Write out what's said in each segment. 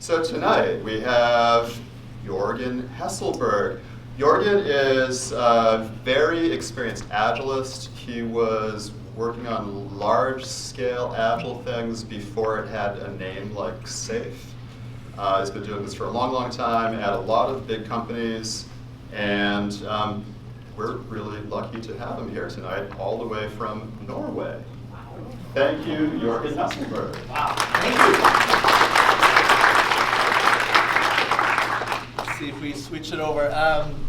So tonight we have Jorgen Hesselberg. Jorgen is a very experienced Agilist. He was working on large-scale Agile things before it had a name like SAFe. He's been doing this for a long, long time at a lot of big companies, and we're really lucky to have him here tonight, all the way from Norway. Thank you, Jorgen Hesselberg. Wow, thank you. See if we switch it over.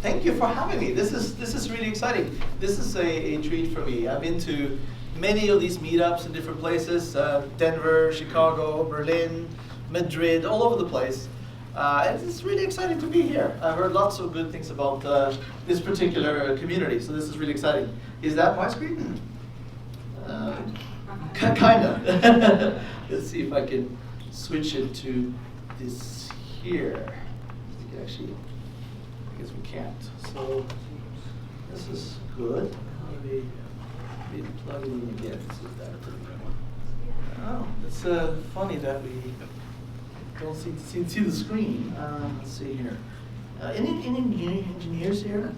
Thank you for having me. This is really exciting. This is a treat for me. I've been to many of these meetups in different places, Denver, Chicago, Berlin, Madrid, all over the place. And it's really exciting to be here. I've heard lots of good things about this particular community, so this is really exciting. Is that my screen? Kinda. Let's see if I can switch it to this here. Actually, I guess we can't. So this is good. Maybe plug it in again. See if that. Oh, it's funny that we don't see the screen. Let's see here. Any engineers here?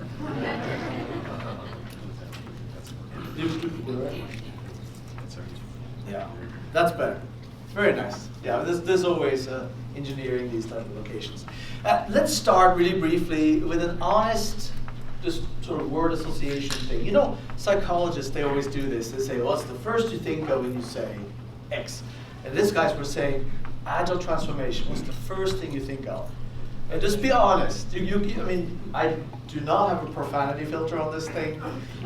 Yeah, that's better. Very nice. Yeah, there's always engineering these type of locations. Let's start really briefly with an honest, just sort of word association thing. You know, psychologists, they always do this. They say, what's the first you think of when you say X? And these guys were saying, agile transformation. What's the first thing you think of? And just be honest. I mean, I do not have a profanity filter on this thing,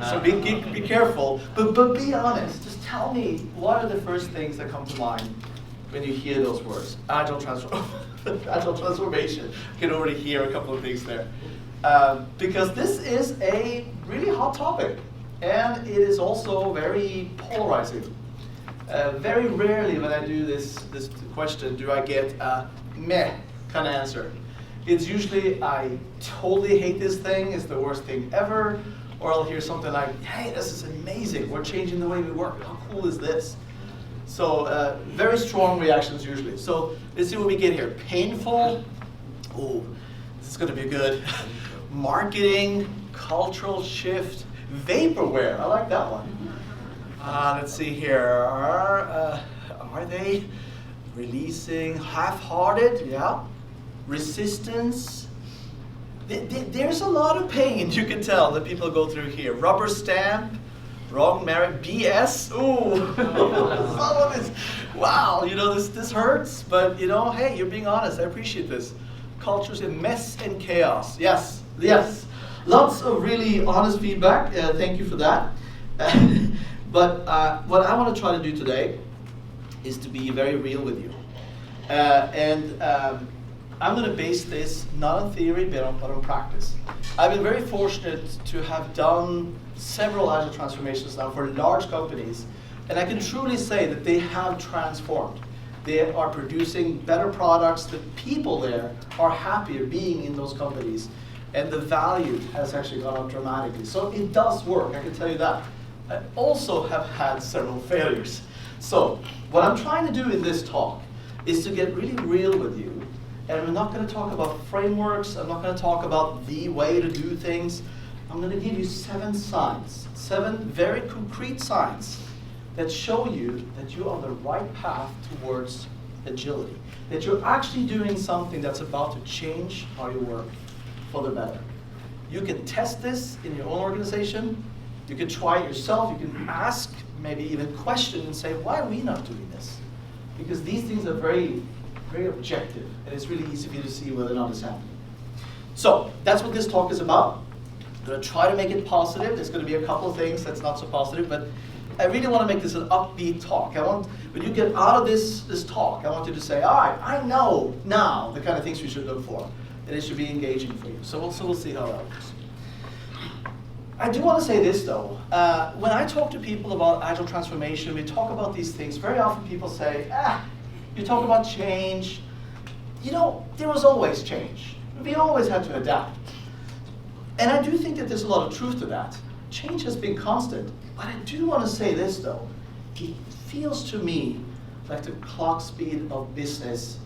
so be careful. But be honest. Just tell me, what are the first things that come to mind when you hear those words? Agile transformation. You can already hear a couple of things there. Because this is a really hot topic, and it is also very polarizing. Very rarely when I do this question do I get a meh kind of answer. It's usually, I totally hate this thing, it's the worst thing ever, or I'll hear something like, hey, this is amazing, we're changing the way we work, how cool is this? So very strong reactions usually. So let's see what we get here. Painful, oh, this is gonna be good. Marketing, cultural shift, vaporware, I like that one. Let's see here, are they releasing half-hearted? Yeah. Resistance. There's a lot of pain, you can tell, that people go through here. Rubber stamp, wrong merit, BS. Ooh, some of this. Wow, you know, this hurts, but you know, hey, you're being honest. I appreciate this. Culture's a mess and chaos. Yes. Lots of really honest feedback. Thank you for that. But what I want to try to do today is to be very real with you. I'm going to base this not on theory, but on practice. I've been very fortunate to have done several agile transformations now for large companies, and I can truly say that they have transformed. They are producing better products. The people there are happier being in those companies, and the value has actually gone up dramatically. So it does work, I can tell you that. I also have had several failures. So what I'm trying to do in this talk is to get really real with you. And I'm not going to talk about frameworks. I'm not going to talk about the way to do things. I'm going to give you 7 signs, 7 very concrete signs that show you that you're on the right path towards agility, that you're actually doing something that's about to change how you work for the better. You can test this in your own organization. You can try it yourself. You can ask, maybe even question and say, why are we not doing this? Because these things are very objective, and it's really easy for you to see whether or not it's happening. So that's what this talk is about. I'm going to try to make it positive. There's going to be a couple of things that's not so positive, but I really want to make this an upbeat talk. When you get out of this talk, I want you to say, all right, I know now the kind of things we should look for, and it should be engaging for you. So we'll see how that works. I do want to say this though. When I talk to people about agile transformation, we talk about these things, very often people say, you talk about change. You know, there was always change. We always had to adapt. And I do think that there's a lot of truth to that. Change has been constant. But I do want to say this though. It feels to me like the clock speed of business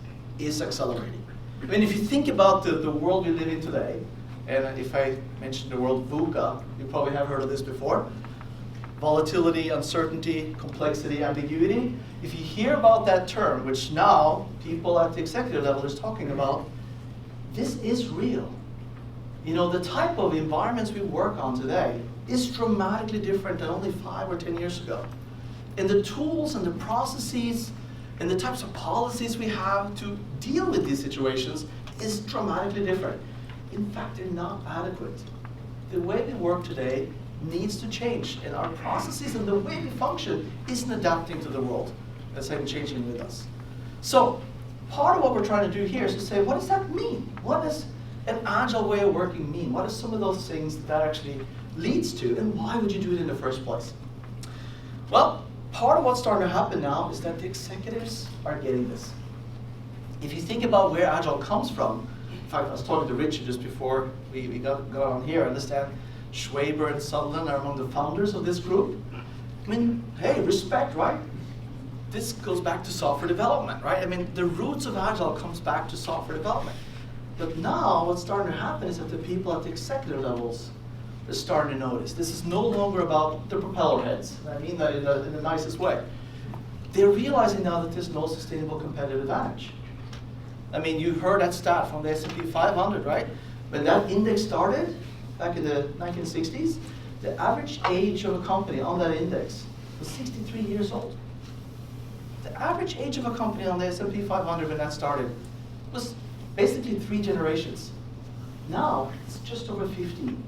is accelerating. I mean, if you think about the world we live in today, and if I mention the word VUCA, you probably have heard of this before. Volatility, uncertainty, complexity, ambiguity. If you hear about that term, which now people at the executive level is talking about, this is real. You know, the type of environments we work on today is dramatically different than only 5 or 10 years ago. And the tools and the processes and the types of policies we have to deal with these situations is dramatically different. In fact, they're not adequate. The way we work today needs to change, and our processes and the way we function isn't adapting to the world that's changing with us. So, part of what we're trying to do here is to say, what does that mean? What does an agile way of working mean? What are some of those things that actually leads to, and why would you do it in the first place? Well, part of what's starting to happen now is that the executives are getting this. If you think about where agile comes from, in fact, I was talking to Richard just before we got on here. I understand Schwaber and Sutherland are among the founders of this group. I mean, hey, respect, right? This goes back to software development, right? I mean, the roots of agile comes back to software development. But now what's starting to happen is that the people at the executive levels are starting to notice. This is no longer about the propeller heads. I mean that in the nicest way. They're realizing now that there's no sustainable competitive advantage. I mean, you heard that stat from the S&P 500, right? When that index started, back in the 1960s, the average age of a company on that index was 63 years old. The average age of a company on the S&P 500 when that started was basically 3 generations. Now, it's just over 15.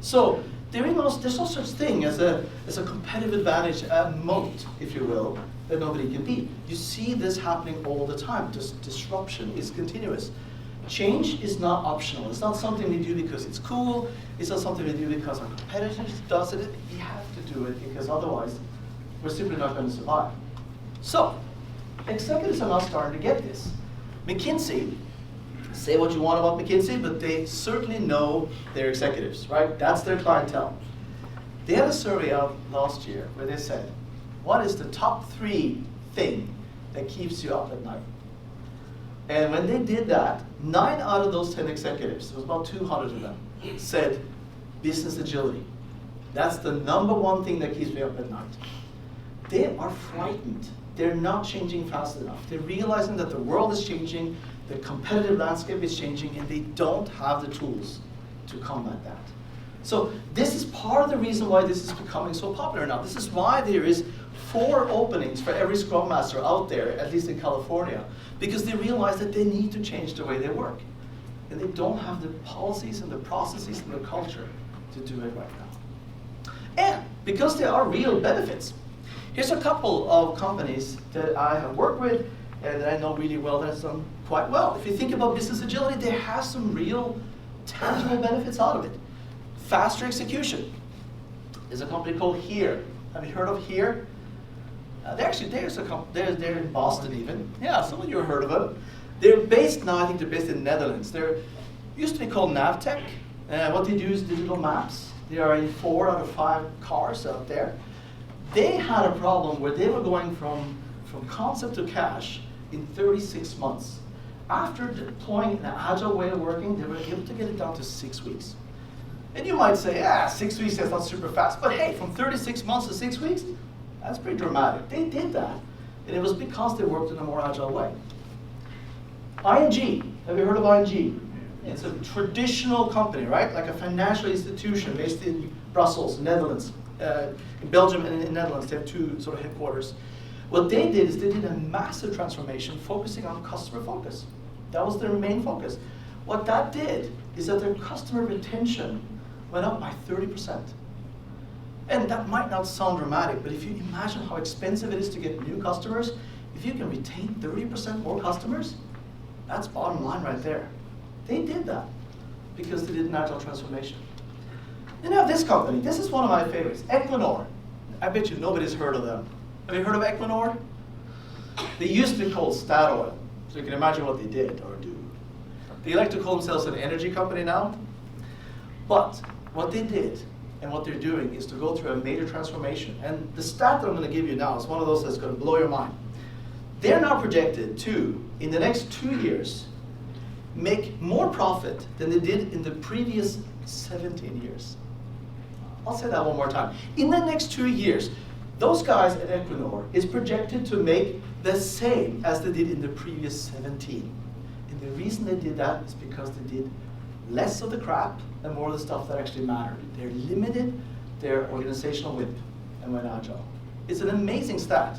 So, there's no such thing as a competitive advantage, a moat, if you will, that nobody can beat. You see this happening all the time. Disruption is continuous. Change is not optional. It's not something we do because it's cool. It's not something we do because our competitors does it. We have to do it because otherwise we're simply not going to survive. So, executives are now starting to get this. McKinsey, say what you want about McKinsey, but they certainly know their executives, right? That's their clientele. They had a survey out last year where they said, what is the top 3 thing that keeps you up at night? And when they did that, 9 out of those 10 executives, there was about 200 of them, said business agility. That's the #1 thing that keeps me up at night. They are frightened. They're not changing fast enough. They're realizing that the world is changing, the competitive landscape is changing, and they don't have the tools to combat that. So this is part of the reason why this is becoming so popular now. This is why there is 4 openings for every Scrum Master out there, at least in California, because they realize that they need to change the way they work. And they don't have the policies and the processes and the culture to do it right now. And because there are real benefits, here's a couple of companies that I have worked with and that I know really well that has done quite well. If you think about business agility, there has some real tangible benefits out of it. Faster execution. There's a company called Here. Have you heard of Here? They're in Boston even. Yeah, some of you have heard of them. They're based now, I think they're based in the Netherlands. They're used to be called Navtech. What they do is digital maps. They are in 4 out of 5 cars out there. They had a problem where they were going from concept to cash in 36 months. After deploying an agile way of working, they were able to get it down to 6 weeks. And you might say, 6 weeks, that's not super fast. But hey, from 36 months to 6 weeks, that's pretty dramatic. They did that. And it was because they worked in a more agile way. ING, have you heard of ING? It's a traditional company, right? Like a financial institution based in Brussels, Netherlands. In Belgium and in Netherlands, they have 2 sort of headquarters. What they did is they did a massive transformation focusing on customer focus. That was their main focus. What that did is that their customer retention went up by 30%. And that might not sound dramatic, but if you imagine how expensive it is to get new customers, if you can retain 30% more customers, that's bottom line right there. They did that because they did an agile transformation. You know this company, this is one of my favorites, Equinor. I bet you nobody's heard of them. Have you heard of Equinor? They used to be called Statoil, so you can imagine what they did or do. They like to call themselves an energy company now. But what they did and what they're doing is to go through a major transformation. And the stat that I'm going to give you now is one of those that's going to blow your mind. They're now projected to, in the next 2 years, make more profit than they did in the previous 17 years. I'll say that one more time. In the next 2 years, those guys at Equinor is projected to make the same as they did in the previous 17. And the reason they did that is because they did less of the crap and more of the stuff that actually mattered. They limited their organizational whip and went agile. It's an amazing stat.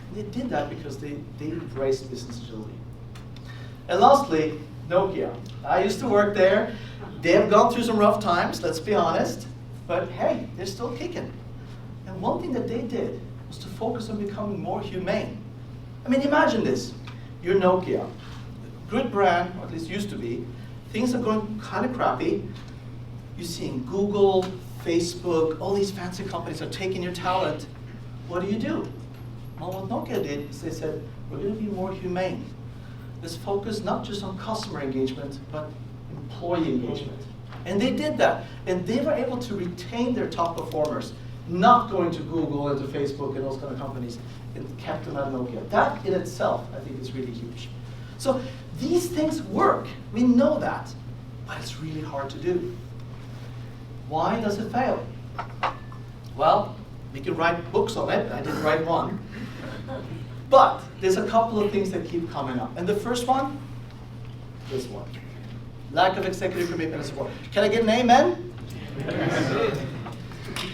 And they did that because they embraced business agility. And lastly, Nokia. I used to work there. They have gone through some rough times, let's be honest. But hey, they're still kicking. And one thing that they did was to focus on becoming more humane. I mean, imagine this. You're Nokia. Good brand, or at least used to be. Things are going kind of crappy. You're seeing Google, Facebook, all these fancy companies are taking your talent. What do? Well, what Nokia did is they said, we're going to be more humane. Let's focus not just on customer engagement, but employee engagement. And they did that. And they were able to retain their top performers, not going to Google and to Facebook and those kind of companies, and kept them at Nokia. That in itself, I think, is really huge. So these things work. We know that. But it's really hard to do. Why does it fail? Well, we can write books on it. I didn't write one. But there's a couple of things that keep coming up. And the first one, this one. Lack of executive commitment and support. Can I get an amen?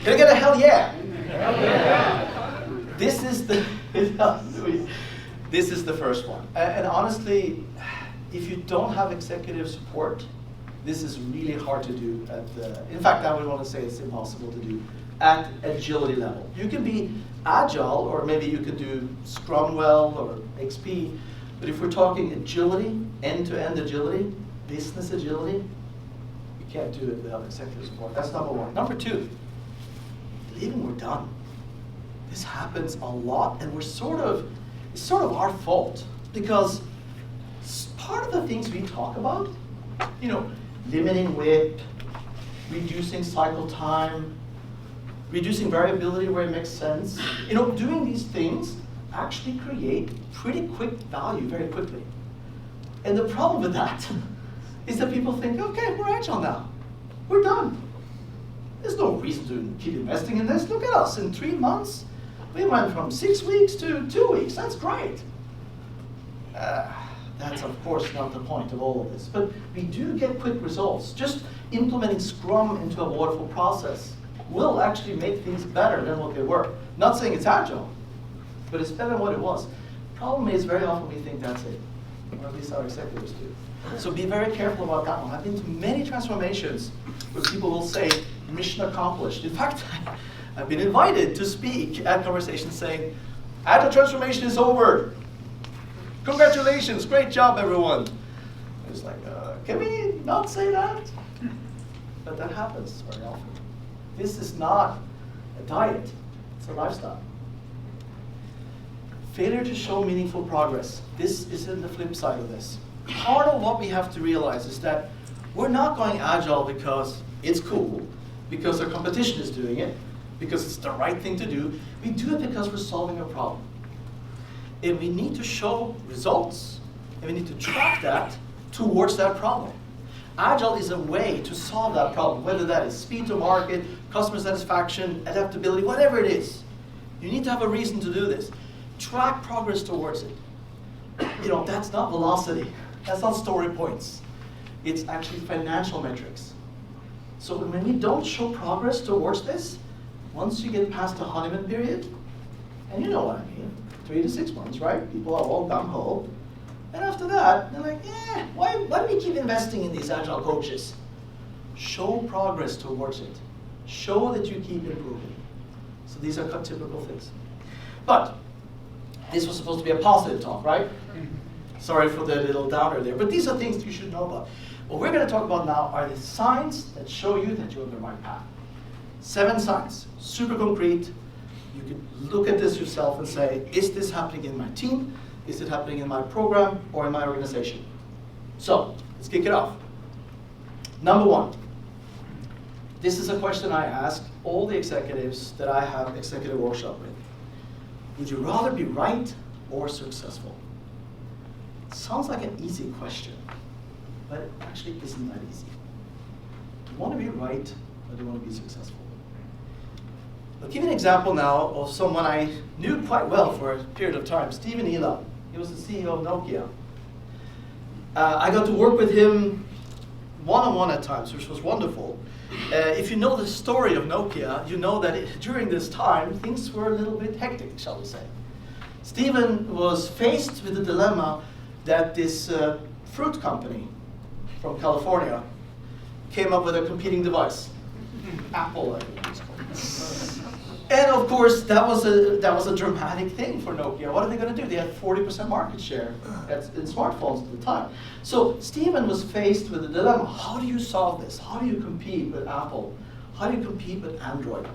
Can I get a hell yeah? Hell yeah. This is the this is the first one. And honestly, if you don't have executive support, this is really hard to do at the, in fact, I would want to say it's impossible to do at agility level. You can be agile, or maybe you could do Scrum well or XP, but if we're talking agility, end-to-end agility, business agility, you can't do it without executive support. That's number one. Number two, believing we're done. This happens a lot, and it's sort of our fault, because part of the things we talk about, limiting WIP, reducing cycle time, reducing variability where it makes sense, doing these things actually create pretty quick value very quickly. And the problem with that is that people think, okay, we're agile now. We're done. There's no reason to keep investing in this. Look at us, in 3 months, we went from 6 weeks to 2 weeks. That's great. That's of course not the point of all of this, but we do get quick results. Just implementing Scrum into a waterfall process will actually make things better than what they were. Not saying it's agile, but it's better than what it was. Problem is, very often we think that's it, or at least our executives do. So be very careful about that one. I've been to many transformations where people will say, mission accomplished. In fact, I've been invited to speak at conversations saying, agile transformation is over. Congratulations, great job, everyone. I was like, can we not say that? But that happens very often. This is not a diet, it's a lifestyle. Failure to show meaningful progress. This is in the flip side of this. Part of what we have to realize is that we're not going agile because it's cool, because our competition is doing it, because it's the right thing to do. We do it because we're solving a problem. And we need to show results, and we need to track that towards that problem. Agile is a way to solve that problem, whether that is speed to market, customer satisfaction, adaptability, whatever it is. You need to have a reason to do this. Track progress towards it. That's not velocity. That's not story points. It's actually financial metrics. So when we don't show progress towards this, once you get past the honeymoon period, and you know what I mean, 3 to 6 months, right? People are all gung-ho. And after that, they're like, why do we keep investing in these agile coaches? Show progress towards it. Show that you keep improving. So these are typical things. But this was supposed to be a positive talk, right? Sorry for the little downer there. But these are things you should know about. What we're going to talk about now are the signs that show you that you're on the right path. 7 signs, super concrete. You can look at this yourself and say, is this happening in my team? Is it happening in my program or in my organization? So, let's kick it off. Number 1. This is a question I ask all the executives that I have executive workshop with. Would you rather be right or successful? Sounds like an easy question, but it actually isn't that easy. Do you want to be right, or do you want to be successful? I'll give you an example now of someone I knew quite well for a period of time, Stephen Elam. He was the CEO of Nokia. I got to work with him one-on-one at times, which was wonderful. If you know the story of Nokia, you know that during this time, things were a little bit hectic, shall we say. Stephen was faced with the dilemma that this fruit company from California came up with a competing device. Apple, I think it's called. And of course, that was a dramatic thing for Nokia. What are they going to do? They had 40% market share in smartphones at the time. So Stephen was faced with a dilemma. How do you solve this? How do you compete with Apple? How do you compete with Android?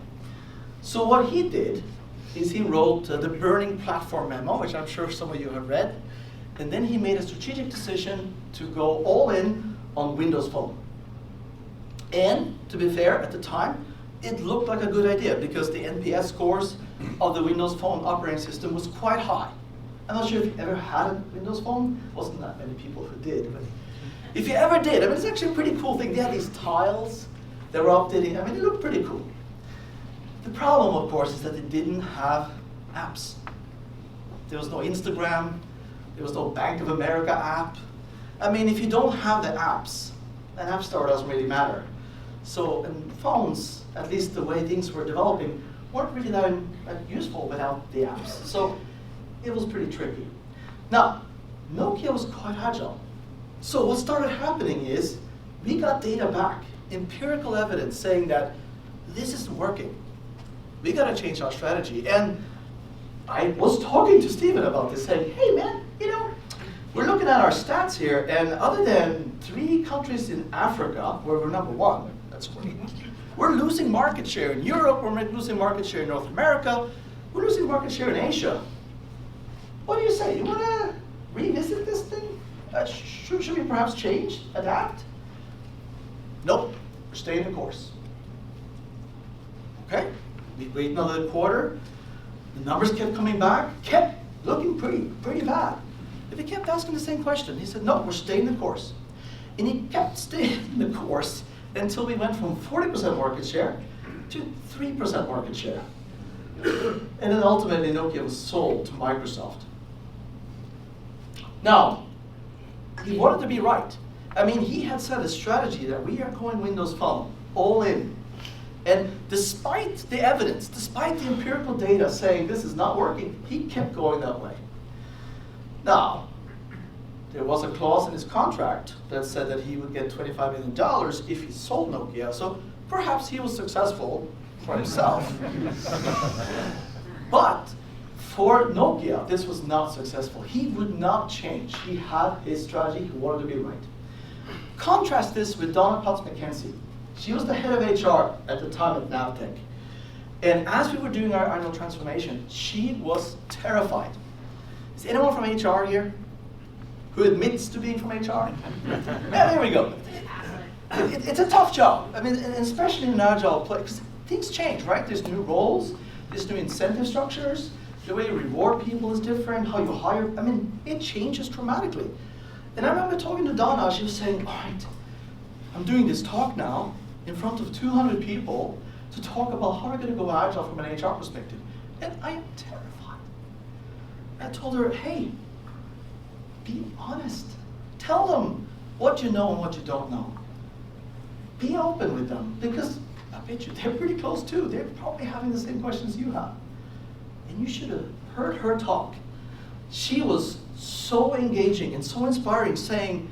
So what he did is he wrote the Burning Platform memo, which I'm sure some of you have read. And then he made a strategic decision to go all in on Windows Phone. And to be fair, at the time, it looked like a good idea because the NPS scores of the Windows Phone operating system was quite high. I'm not sure if you ever had a Windows Phone. Wasn't that many people who did, but if you ever did, I mean, it's actually a pretty cool thing. They had these tiles that were updating. I mean, it looked pretty cool. The problem, of course, is that they didn't have apps. There was no Instagram. There was no Bank of America app. I mean, if you don't have the apps, an app store doesn't really matter. So, and phones, at least the way things were developing, weren't really that useful without the apps. So it was pretty tricky. Now, Nokia was quite agile. So what started happening is we got data back, empirical evidence saying that this isn't working. We got to change our strategy. And I was talking to Stephen about this, saying, hey man, you know, we're looking at our stats here, and other than 3 countries in Africa, where we're number 1, that's working. We're losing market share in Europe, we're losing market share in North America, we're losing market share in Asia. What do you say? You want to revisit this thing? Should we perhaps change, adapt? Nope, we're staying the course. Okay, we wait another quarter, the numbers kept coming back, kept looking pretty bad. But he kept asking the same question. He said, no, we're staying the course. And he kept staying the course until we went from 40% market share to 3% market share. And then ultimately Nokia was sold to Microsoft. Now, he wanted to be right. I mean, he had set a strategy that we are going Windows Phone, all in. And despite the evidence, despite the empirical data saying this is not working, he kept going that way. Now, there was a clause in his contract that said that he would get $25 million if he sold Nokia, so perhaps he was successful for himself. But for Nokia, this was not successful. He would not change. He had his strategy. He wanted to be right. Contrast this with Donna Potts-McKenzie. She was the head of HR at the time at Navtech. And as we were doing our annual transformation, she was terrified. Is anyone from HR here who admits to being from HR? Yeah, there we go. It's a tough job. I mean, especially in an agile place, because things change, right? There's new roles, there's new incentive structures, the way you reward people is different, how you hire, I mean, it changes dramatically. And I remember talking to Donna, she was saying, all right, I'm doing this talk now in front of 200 people to talk about how we're going to go agile from an HR perspective. And I am terrified. I told her, hey, be honest. Tell them what you know and what you don't know. Be open with them, because I bet you they're pretty close too. They're probably having the same questions you have. And you should have heard her talk. She was so engaging and so inspiring, saying,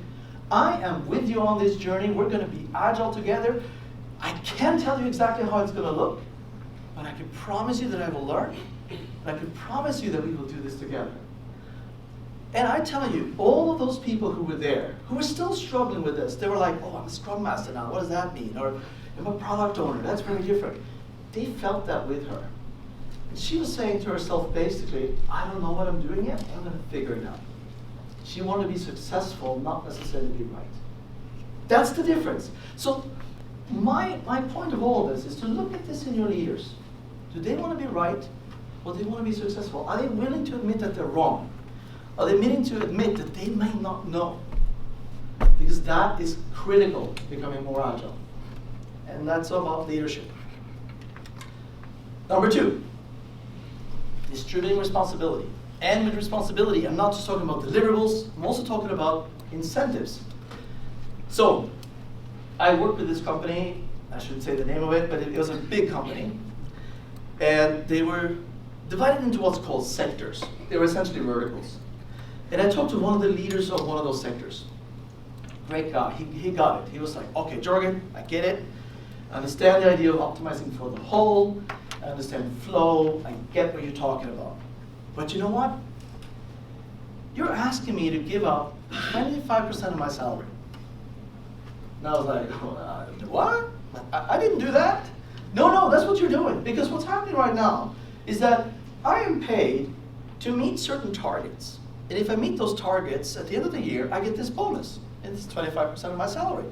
I am with you on this journey. We're going to be agile together. I can't tell you exactly how it's going to look, but I can promise you that I will learn, and I can promise you that we will do this together. And I tell you, all of those people who were there, who were still struggling with this, they were like, oh, I'm a Scrum Master now, what does that mean? Or I'm a product owner, that's very different. They felt that with her. And she was saying to herself, basically, I don't know what I'm doing yet, I'm going to figure it out. She wanted to be successful, not necessarily be right. That's the difference. So my point of all of this is to look at this in your leaders. Do they want to be right, Well, they want to be successful. Are they willing to admit that they're wrong? Are they willing to admit that they may not know? Because that is critical to becoming more agile. And that's about leadership. Number 2, distributing responsibility. And with responsibility, I'm not just talking about deliverables, I'm also talking about incentives. So, I worked with this company, I shouldn't say the name of it, but it was a big company. And they were divided into what's called sectors. They were essentially verticals. And I talked to one of the leaders of one of those sectors. Great guy, he got it. He was like, okay, Jorgen, I get it. I understand the idea of optimizing for the whole. I understand flow. I get what you're talking about. But you know what? You're asking me to give up 25% of my salary. And I was like, what? I didn't do that. No, that's what you're doing. Because what's happening right now is that I am paid to meet certain targets. And if I meet those targets at the end of the year, I get this bonus. And it's 25% of my salary.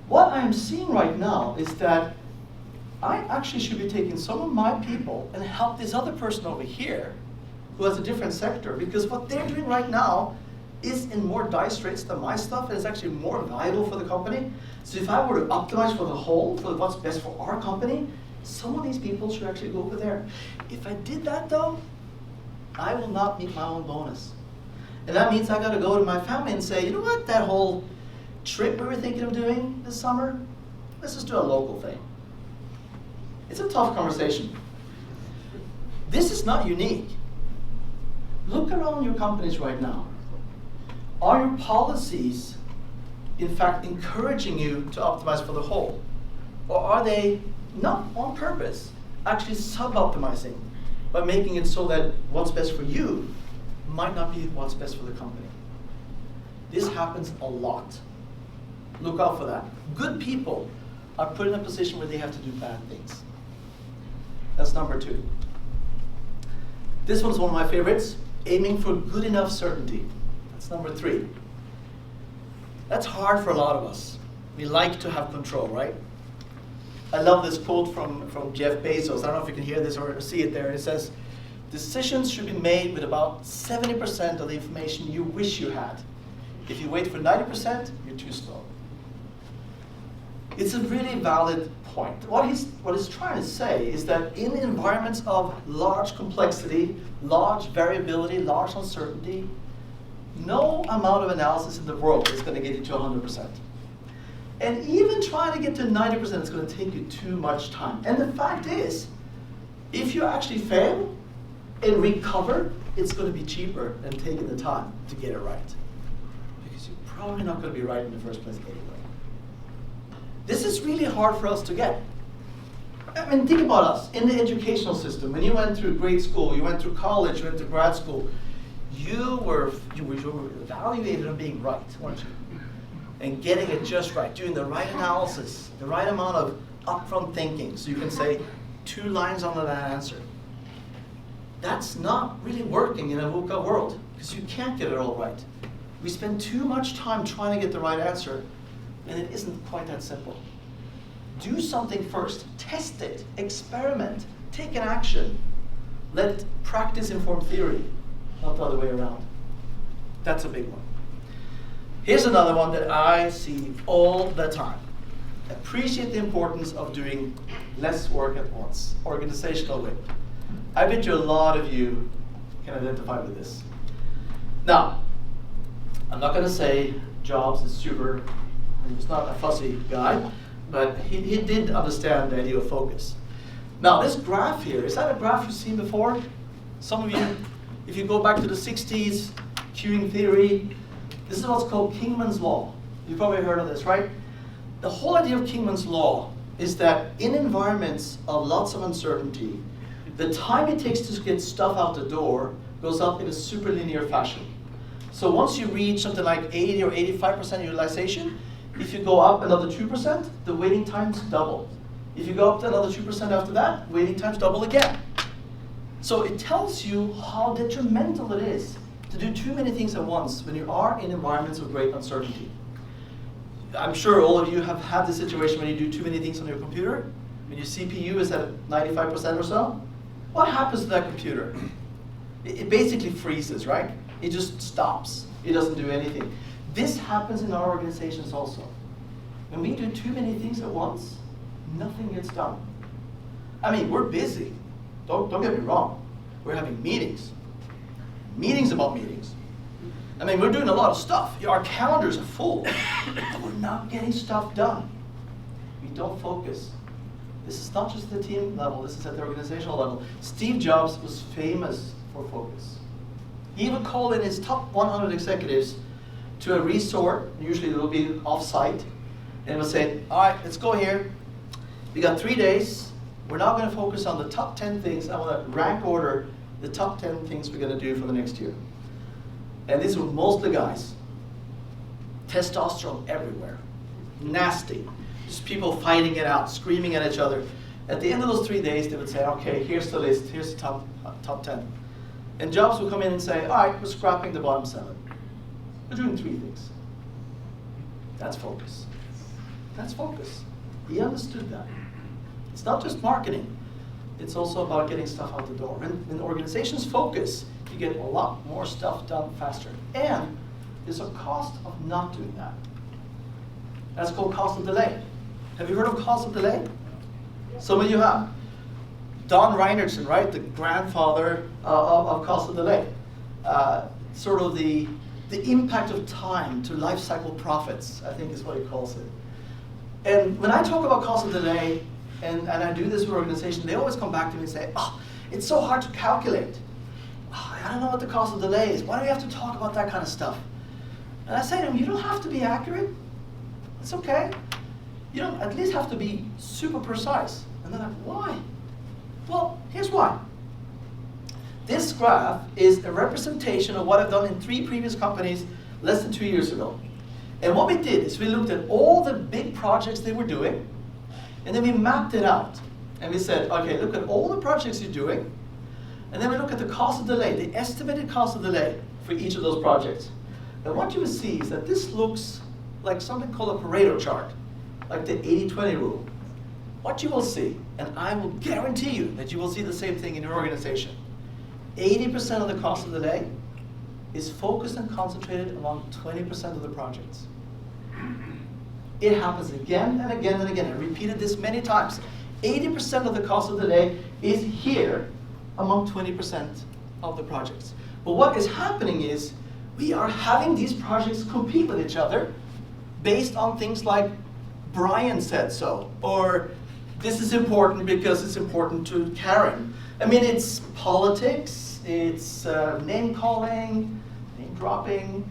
What I'm seeing right now is that I actually should be taking some of my people and help this other person over here who has a different sector, because what they're doing right now is in more dire straits than my stuff, and it's actually more valuable for the company. So if I were to optimize for the whole, for what's best for our company, some of these people should actually go over there. If I did that though, I will not meet my own bonus. And that means I gotta go to my family and say, you know what, that whole trip we were thinking of doing this summer, let's just do a local thing. It's a tough conversation. This is not unique. Look around your companies right now. Are your policies, in fact, encouraging you to optimize for the whole? Or are they, not on purpose, actually sub-optimizing by making it so that what's best for you might not be what's best for the company? This happens a lot. Look out for that. Good people are put in a position where they have to do bad things. That's number 2. This one's one of my favorites, aiming for good enough certainty. That's number 3. That's hard for a lot of us. We like to have control, right? I love this quote from Jeff Bezos. I don't know if you can hear this or see it there. It says, decisions should be made with about 70% of the information you wish you had. If you wait for 90%, you're too slow. It's a really valid point. What he's trying to say is that in environments of large complexity, large variability, large uncertainty, no amount of analysis in the world is going to get you to 100%. And even trying to get to 90% is going to take you too much time. And the fact is, if you actually fail and recover, it's going to be cheaper than taking the time to get it right. Because you're probably not going to be right in the first place anyway. This is really hard for us to get. I mean, think about us in the educational system. When you went through grade school, you went through college, you went to grad school, you were evaluated on being right, weren't you? And getting it just right, doing the right analysis, the right amount of upfront thinking, so you can say 2 lines on that answer. That's not really working in a VUCA world, because you can't get it all right. We spend too much time trying to get the right answer, and it isn't quite that simple. Do something first, test it, experiment, take an action. Let practice inform theory, not the other way around. That's a big one. Here's another one that I see all the time. Appreciate the importance of doing less work at once, organizational way. I bet you a lot of you can identify with this. Now, I'm not going to say Jobs is super, he's not a fussy guy, but he did understand the idea of focus. Now, this graph here, is that a graph you've seen before? Some of you, if you go back to the 60s, queuing theory, this is what's called Kingman's Law. You've probably heard of this, right? The whole idea of Kingman's Law is that in environments of lots of uncertainty, the time it takes to get stuff out the door goes up in a super linear fashion. So once you reach something like 80 or 85% utilization, if you go up another 2%, the waiting times double. If you go up to another 2% after that, waiting times double again. So it tells you how detrimental it is to do too many things at once when you are in environments of great uncertainty. I'm sure all of you have had this situation when you do too many things on your computer, when your CPU is at 95% or so. What happens to that computer? It basically freezes, right? It just stops. It doesn't do anything. This happens in our organizations also. When we do too many things at once, nothing gets done. I mean, we're busy. Don't get me wrong. We're having meetings. Meetings about meetings. I mean, we're doing a lot of stuff. Our calendars are full, but we're not getting stuff done. We don't focus. This is not just at the team level, this is at the organizational level. Steve Jobs was famous for focus. He would call in his top 100 executives to a resort, usually it will be off-site, and he would say, all right, let's go here. We got 3 days. We're now going to focus on the top 10 things. I want to rank order the top 10 things we're going to do for the next year. And these were mostly guys. Testosterone everywhere. Nasty. Just people fighting it out, screaming at each other. At the end of those 3 days, they would say, okay, here's the list, here's the top 10. And Jobs would come in and say, all right, we're scrapping the bottom 7. We're doing 3 things. That's focus. That's focus. He understood that. It's not just marketing. It's also about getting stuff out the door. When organizations focus, you get a lot more stuff done faster. And there's a cost of not doing that. That's called cost of delay. Have you heard of cost of delay? Some of you have. Don Reinertsen, right, the grandfather of cost of delay. Sort of the impact of time to life cycle profits, I think is what he calls it. And when I talk about cost of delay, and I do this with organizations, they always come back to me and say, oh, it's so hard to calculate. Oh, I don't know what the cost of delay is. Why do we have to talk about that kind of stuff? And I say to them, you don't have to be accurate. It's okay. You don't at least have to be super precise. And they're like, why? Well, here's why. This graph is a representation of what I've done in 3 previous companies less than 2 years ago. And what we did is we looked at all the big projects they were doing, and then we mapped it out. And we said, okay, look at all the projects you're doing, and then we look at the cost of delay, the estimated cost of delay for each of those projects. And what you will see is that this looks like something called a Pareto Chart, like the 80-20 rule. What you will see, and I will guarantee you that you will see the same thing in your organization, 80% of the cost of delay is focused and concentrated among 20% of the projects. It happens again and again and again. I repeated this many times. 80% of the cost of delay is here among 20% of the projects. But what is happening is we are having these projects compete with each other based on things like Brian said so, or this is important because it's important to Karen. I mean, it's politics, it's name calling, name dropping,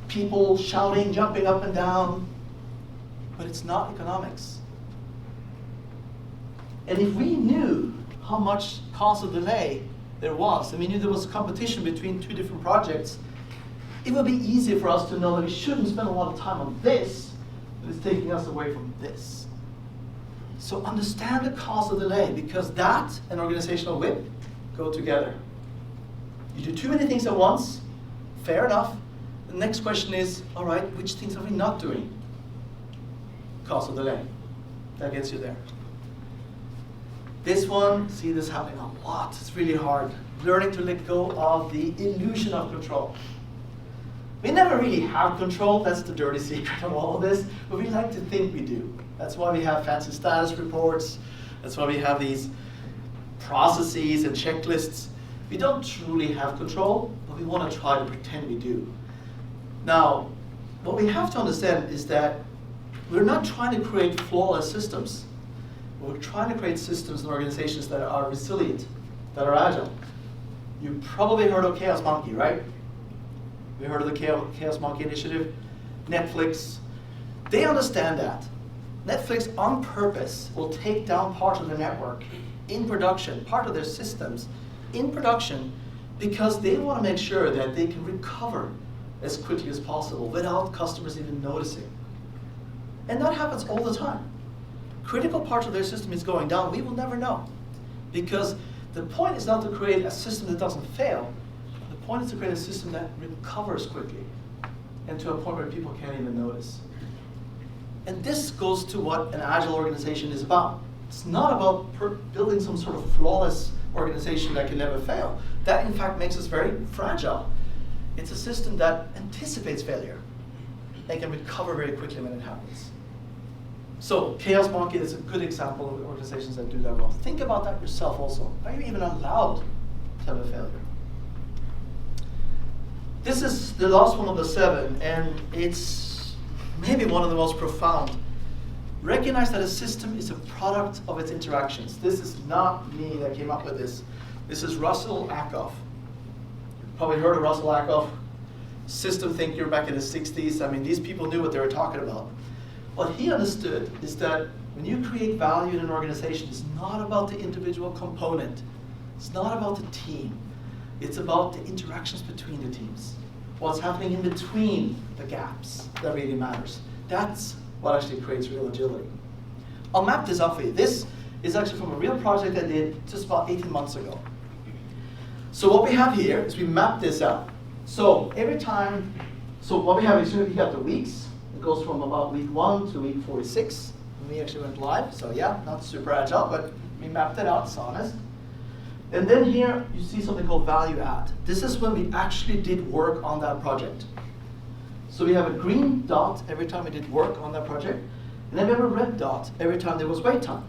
people shouting, jumping up and down, but it's not economics. And if we knew how much cost of delay there was, and we knew there was competition between 2 different projects, it would be easy for us to know that we shouldn't spend a lot of time on this, but it's taking us away from this. So understand the cost of delay, because that and organizational whip go together. You do too many things at once, fair enough. The next question is, all right, which things are we not doing? Cost of delay. That gets you there. This one, see this happening a lot. It's really hard. Learning to let go of the illusion of control. We never really have control. That's the dirty secret of all of this. But we like to think we do. That's why we have fancy status reports. That's why we have these processes and checklists. We don't truly have control, but we want to try to pretend we do. Now, what we have to understand is that we're not trying to create flawless systems. We're trying to create systems and organizations that are resilient, that are agile. You probably heard of Chaos Monkey, right? We heard of the Chaos Monkey initiative? Netflix. They understand that. Netflix, on purpose, will take down part of the network in production, part of their systems in production, because they want to make sure that they can recover as quickly as possible without customers even noticing. And that happens all the time. Critical part of their system is going down, we will never know. Because the point is not to create a system that doesn't fail. The point is to create a system that recovers quickly and to a point where people can't even notice. And this goes to what an agile organization is about. It's not about building some sort of flawless organization that can never fail. That in fact makes us very fragile. It's a system that anticipates failure and can recover very quickly when it happens. So Chaos Monkey is a good example of organizations that do that well. Think about that yourself also. Are you even allowed to have a failure? This is the last one of the 7, and it's maybe one of the most profound. Recognize that a system is a product of its interactions. This is not me that came up with this. This is Russell Ackoff. You've probably heard of Russell Ackoff, system thinker back in the 60s. I mean, these people knew what they were talking about. What he understood is that when you create value in an organization, it's not about the individual component. It's not about the team. It's about the interactions between the teams. What's happening in between the gaps that really matters. That's what actually creates real agility. I'll map this up for you. This is actually from a real project I did just about 18 months ago. So what we have here is we map this out. So every time, so what we have is we got the weeks. It goes from about week 1 to week 46. And we actually went live, so yeah, not super agile, but we mapped it out, it's honest. And then here you see something called value add. This is when we actually did work on that project. So we have a green dot every time we did work on that project, and then we have a red dot every time there was wait time.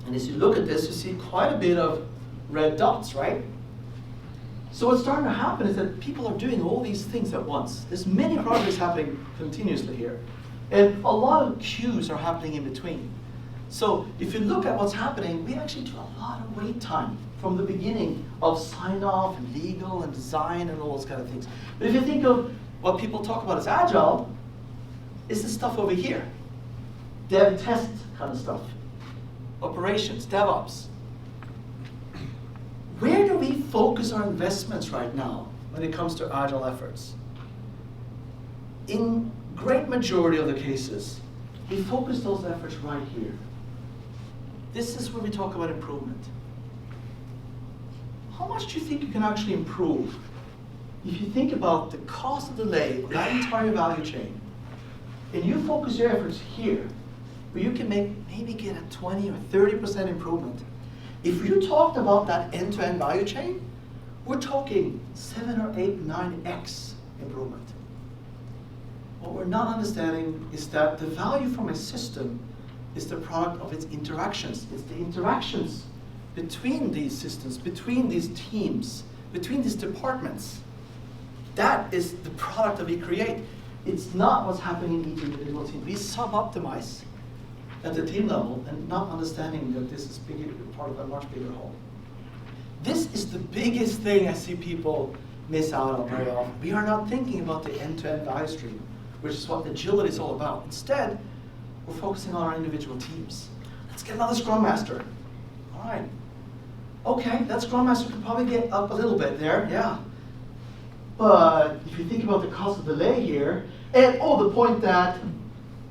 And as you look at this, you see quite a bit of red dots, right? So what's starting to happen is that people are doing all these things at once. There's many projects happening continuously here. And a lot of queues are happening in between. So if you look at what's happening, we actually do a lot of wait time from the beginning of sign off and legal and design and all those kind of things. But if you think of what people talk about as agile, it's the stuff over here. Dev test kind of stuff. Operations, DevOps. Where do we focus our investments right now when it comes to agile efforts? In great majority of the cases, we focus those efforts right here. This is where we talk about improvement. How much do you think you can actually improve if you think about the cost of delay of that entire value chain, and you focus your efforts here, where you can maybe get a 20 or 30% improvement? If you talked about that end-to-end value chain, we're talking 7 or 8, 9x improvement. What we're not understanding is that the value from a system is the product of its interactions. It's the interactions between these systems, between these teams, between these departments. That is the product that we create. It's not what's happening in each individual team. We sub-optimize at the team level and not understanding that this is part of a much bigger whole. This is the biggest thing I see people miss out on very often. We are not thinking about the end-to-end value stream, which is what agility is all about. Instead, we're focusing on our individual teams. Let's get another Scrum Master. All right. Okay, that Scrum Master could probably get up a little bit there, yeah. But if you think about the cost of delay here, and the point that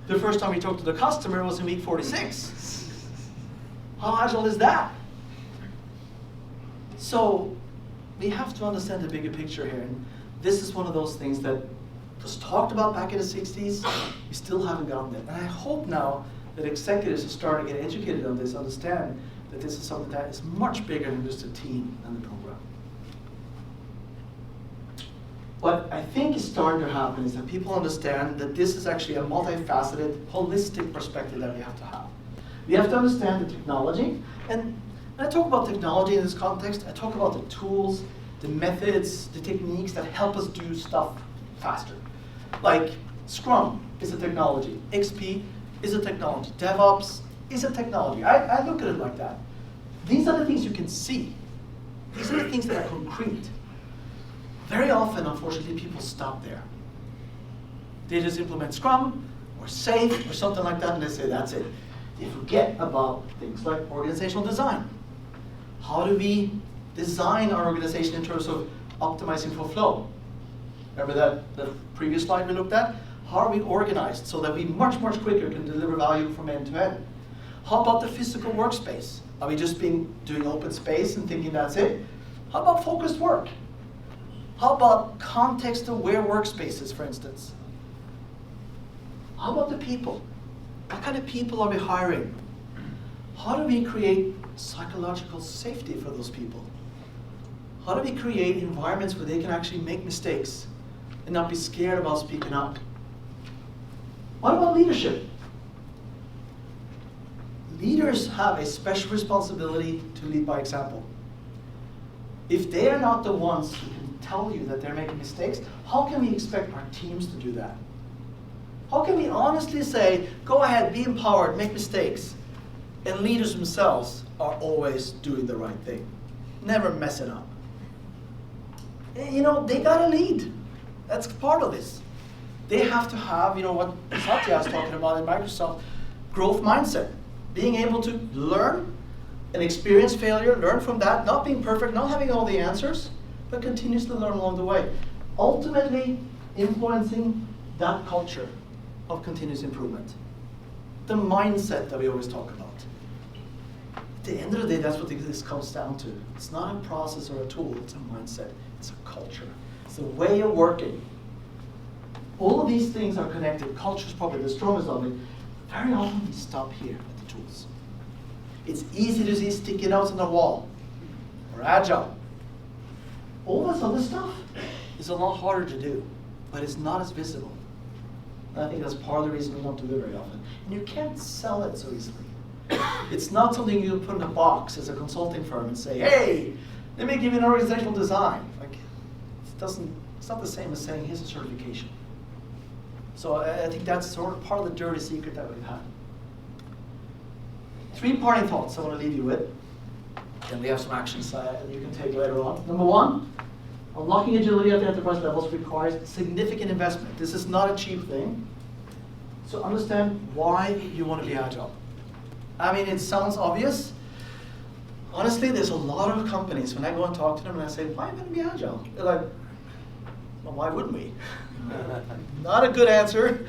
the first time we talked to the customer was in week 46. How agile is that? So we have to understand the bigger picture here. And this is one of those things that was talked about back in the 60s. We still haven't gotten it. And I hope now that executives are starting to get educated on this, understand that this is something that is much bigger than just a team and the program. What I think is starting to happen is that people understand that this is actually a multifaceted, holistic perspective that we have to have. We have to understand the technology. And when I talk about technology in this context, I talk about the tools, the methods, the techniques that help us do stuff faster. Like Scrum is a technology. XP is a technology. DevOps is a technology. I look at it like that. These are the things you can see. These are the things that are concrete. Very often, unfortunately, people stop there. They just implement Scrum or Safe or something like that, and they say, that's it. They forget about things like organizational design. How do we design our organization in terms of optimizing for flow? Remember that the previous slide we looked at? How are we organized so that we much, much quicker can deliver value from end to end? How about the physical workspace? Are we just doing open space and thinking that's it? How about focused work? How about context-aware workspaces, for instance? How about the people? What kind of people are we hiring? How do we create psychological safety for those people? How do we create environments where they can actually make mistakes and not be scared about speaking up? What about leadership? Leaders have a special responsibility to lead by example. If they are not the ones who can tell you that they're making mistakes, how can we expect our teams to do that? How can we honestly say, go ahead, be empowered, make mistakes, and leaders themselves are always doing the right thing, never messing up? You know, they gotta lead. That's part of this. They have to have, you know, what Satya was talking about in Microsoft, growth mindset. Being able to learn and experience failure, learn from that, not being perfect, not having all the answers, but continuously learn along the way. Ultimately, influencing that culture of continuous improvement. The mindset that we always talk about. At the end of the day, that's what this comes down to. It's not a process or a tool, it's a mindset. It's a culture. It's a way of working. All of these things are connected. Culture is probably the strongest of it. Very often we stop here at the tools. It's easy to see sticky notes on the wall, or Agile. All this other stuff is a lot harder to do, but it's not as visible. And I think that's part of the reason we don't do it very often. And you can't sell it so easily. It's not something you put in a box as a consulting firm and say, hey, let me give you an organizational design. Like, it's not the same as saying, here's a certification. So I think that's sort of part of the dirty secret that we've had. 3 parting thoughts I want to leave you with. Then we have some actions you can take later on. Number 1, unlocking agility at the enterprise levels requires significant investment. This is not a cheap thing. So understand why you want to be agile. I mean, it sounds obvious. Honestly, there's a lot of companies, when I go and talk to them and I say, why are you going to be agile? They're like, well, why wouldn't we? Not a good answer.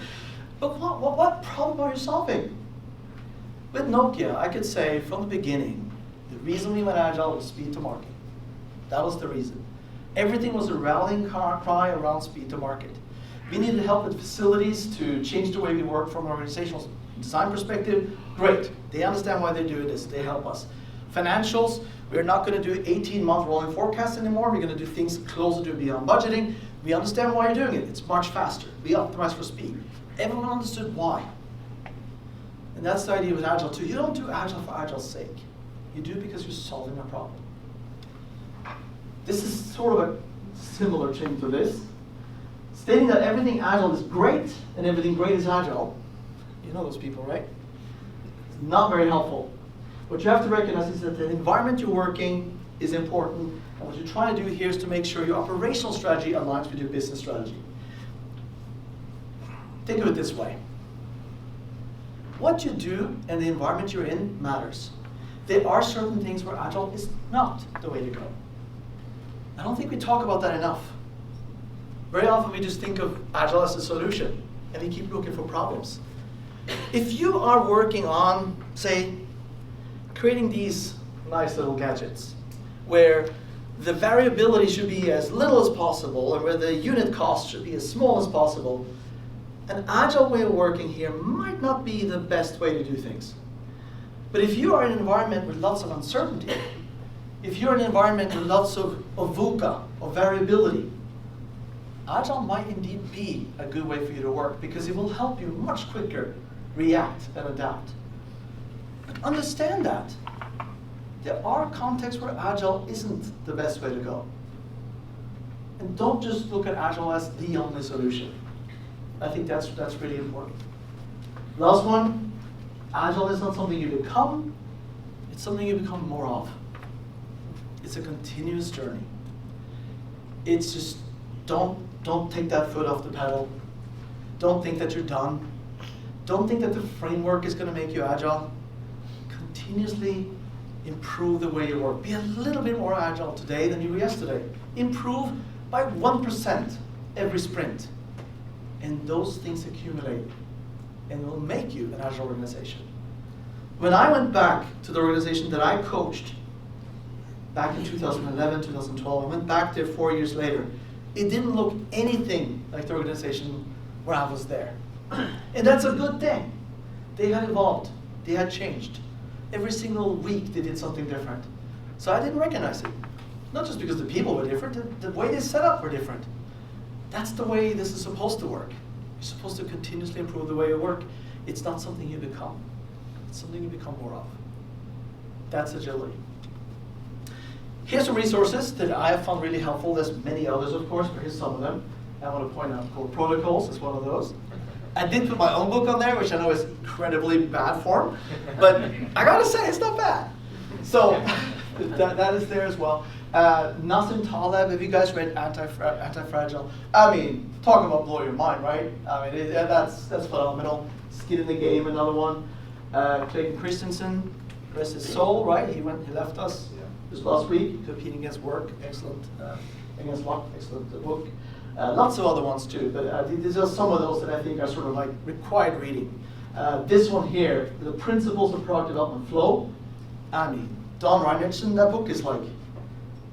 But what problem are you solving? With Nokia, I could say from the beginning, the reason we went agile was speed to market. That was the reason. Everything was a rallying cry around speed to market. We needed help with facilities to change the way we work from an organizational design perspective. Great. They understand why they're doing this. They help us. Financials, we're not going to do 18-month rolling forecasts anymore. We're going to do things closer to beyond budgeting. We understand why you're doing it. It's much faster. We optimize for speed. Everyone understood why. And that's the idea with Agile too. You don't do Agile for Agile's sake. You do it because you're solving a problem. This is sort of a similar thing to this. Stating that everything Agile is great and everything great is Agile. You know those people, right? It's not very helpful. What you have to recognize is that the environment you're working is important. And what you're trying to do here is to make sure your operational strategy aligns with your business strategy. Think of it this way. What you do and the environment you're in matters. There are certain things where Agile is not the way to go. I don't think we talk about that enough. Very often we just think of Agile as a solution, and we keep looking for problems. If you are working on, say, creating these nice little gadgets, where the variability should be as little as possible, and where the unit cost should be as small as possible, an Agile way of working here might not be the best way to do things. But if you are in an environment with lots of uncertainty, if you're in an environment with lots of VUCA, or variability, Agile might indeed be a good way for you to work because it will help you much quicker react and adapt. But understand that. There are contexts where Agile isn't the best way to go. And don't just look at Agile as the only solution. I think that's really important. Last one, Agile is not something you become, it's something you become more of. It's a continuous journey. It's just, don't take that foot off the pedal. Don't think that you're done. Don't think that the framework is going to make you agile. Continuously improve the way you work. Be a little bit more agile today than you were yesterday. Improve by 1% every sprint. And those things accumulate and will make you an agile organization. When I went back to the organization that I coached back in 2011, 2012, I went back there 4 years later. It didn't look anything like the organization where I was there. And that's a good thing. They had evolved. They had changed. every single week they did something different. So I didn't recognize it. Not just because the people were different, the way they set up were different. That's the way this is supposed to work. You're supposed to continuously improve the way you work. It's not something you become. It's something you become more of. That's agility. Here's some resources that I have found really helpful. There's many others, of course, but here's some of them. I want to point out Core Protocols is one of those. I did put my own book on there, which I know is incredibly bad form, but I gotta say, it's not bad. So that is there as well. Nassim Taleb, have you guys read Anti-Fragile? I mean, talk about blow your mind, right? I mean, that's phenomenal. Skin in the Game, another one. Clayton Christensen, rest his soul, right? He left us just last week, Competing Against Work, excellent. Against Luck, excellent book. Lots of other ones too, but these are some of those that I think are sort of like required reading. This one here, The Principles of Product Development Flow. I mean, Don Reinertsen, that book is like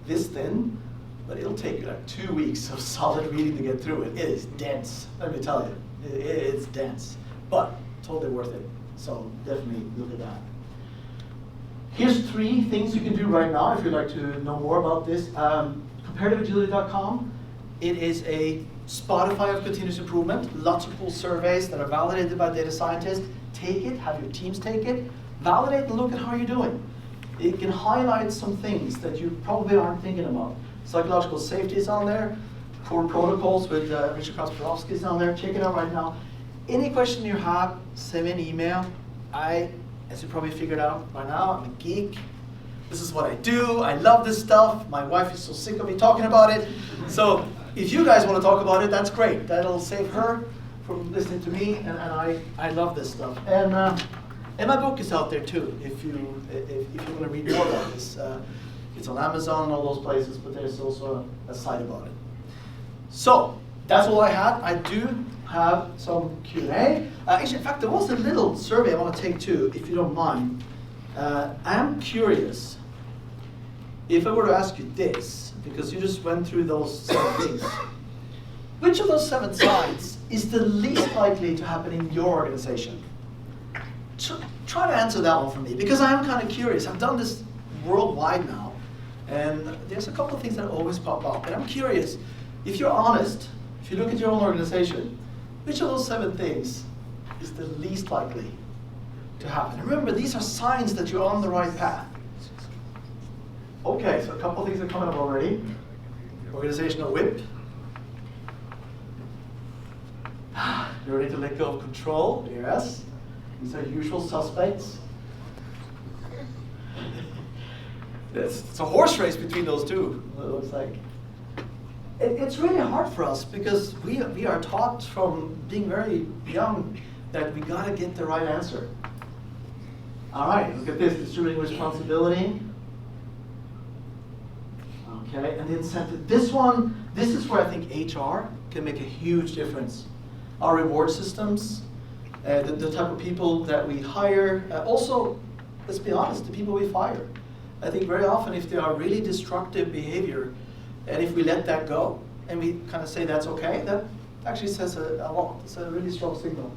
this thin, but it'll take you like 2 weeks of solid reading to get through it. It is dense, let me tell you. It's dense, but totally worth it. So definitely look at that. Here's 3 things you can do right now if you'd like to know more about this. ComparativeAgility.com. It is a Spotify of continuous improvement. Lots of cool surveys that are validated by data scientists. Take it, have your teams take it, validate and look at how you're doing. It can highlight some things that you probably aren't thinking about. Psychological safety is on there. Core Protocols with Richard Kasparovsky is on there. Check it out right now. Any question you have, send me an email. As you probably figured out by now, I'm a geek. This is what I do. I love this stuff. My wife is so sick of me talking about it. So if you guys want to talk about it, that's great. That'll save her from listening to me, and I love this stuff. And my book is out there too, if you want to read more about this. It's on Amazon and all those places, but there's also a site about it. So that's all I had. I do have some Q&A. Actually, in fact, there was a little survey I want to take too, if you don't mind. I'm curious, if I were to ask you this, because you just went through those 7 things, which of those 7 sides is the least likely to happen in your organization? Try to answer that one for me, because I am kind of curious. I've done this worldwide now, and there's a couple of things that always pop up, and I'm curious, if you're honest, if you look at your own organization, which of those 7 things is the least likely to happen? And remember, these are signs that you're on the right path. Okay, so a couple of things are coming up already. Organizational whip. You're ready to let go of control, yes. These are usual suspects. It's a horse race between those two, it looks like. It's really hard for us because we are taught from being very young that we gotta get the right answer. All right, look at this, distributing responsibility. Okay, and the incentive. This is where I think HR can make a huge difference. Our reward systems, the type of people that we hire. Also, let's be honest, the people we fire. I think very often if they are really destructive behavior, and if we let that go, and we kind of say that's okay, that actually says a lot. It's a really strong signal.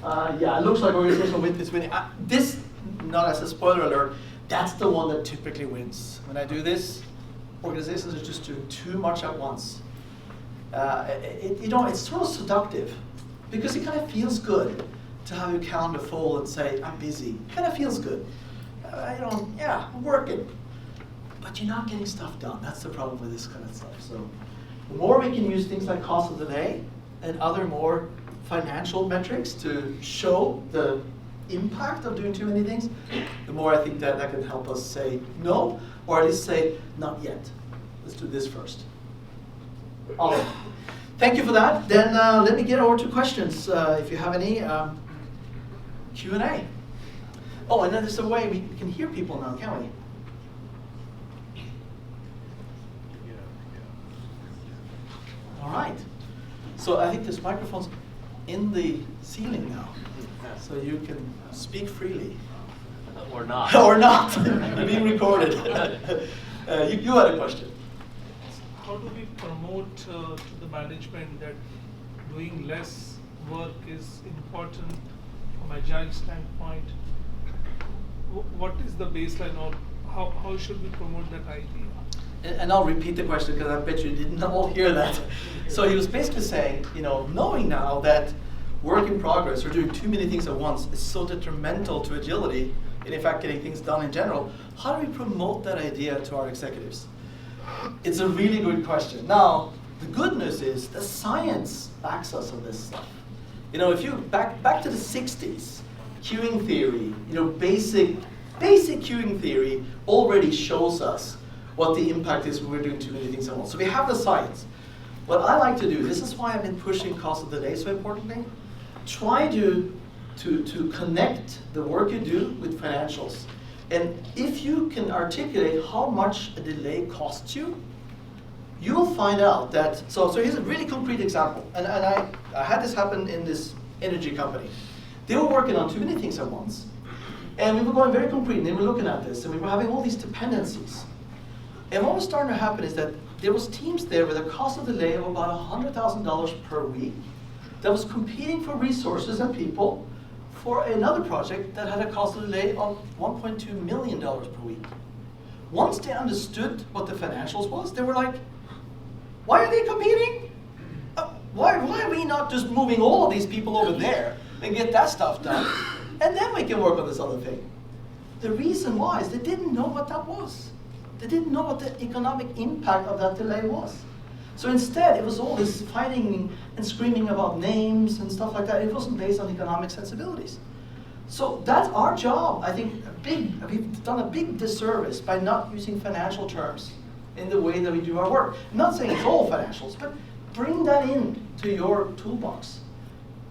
Yeah, it looks like organizational win is winning. This, not as a spoiler alert, that's the one that typically wins. When I do this, organizations are just doing too much at once. It's sort of seductive because it kind of feels good to have your calendar full and say, I'm busy. It kind of feels good. I'm working. But you're not getting stuff done. That's the problem with this kind of stuff. So the more we can use things like cost of the day and other more financial metrics to show the impact of doing too many things, the more I think that can help us say no, or at least say not yet. Let's do this first. Awesome. Thank you for that. Then let me get over to questions. If you have any Q&A. Oh, and then there's a way we can hear people now, can't we? All right. So I think this microphone's in the ceiling now, so you can speak freely. Or not. Or not. You're being recorded. You had a question. How do we promote to the management that doing less work is important from agile standpoint? what is the baseline, or how should we promote that idea? And I'll repeat the question because I bet you didn't all hear that. So he was basically saying, knowing now that work in progress or doing too many things at once is so detrimental to agility, and in fact getting things done in general, how do we promote that idea to our executives? It's a really good question. Now, the good news is the science backs us on this stuff. If you back to the 60s, queuing theory, basic queuing theory already shows us what the impact is when we're doing too many things at once. So we have the science. What I like to do, this is why I've been pushing cost of delay so importantly, try to connect the work you do with financials. And if you can articulate how much a delay costs you, you'll find out that, so here's a really concrete example. And I had this happen in this energy company. They were working on too many things at once. And we were going very concrete, and they were looking at this, and we were having all these dependencies. And what was starting to happen is that there was teams there with a cost of delay of about $100,000 per week that was competing for resources and people for another project that had a cost of delay of $1.2 million per week. Once they understood what the financials was, they were like, why are they competing? Why are we not just moving all of these people over there and get that stuff done, and then we can work on this other thing? The reason why is they didn't know what that was. They didn't know what the economic impact of that delay was. So instead, it was all this fighting and screaming about names and stuff like that. It wasn't based on economic sensibilities. So that's our job. I think we've done a big disservice by not using financial terms in the way that we do our work. I'm not saying it's all financials, but bring that in to your toolbox.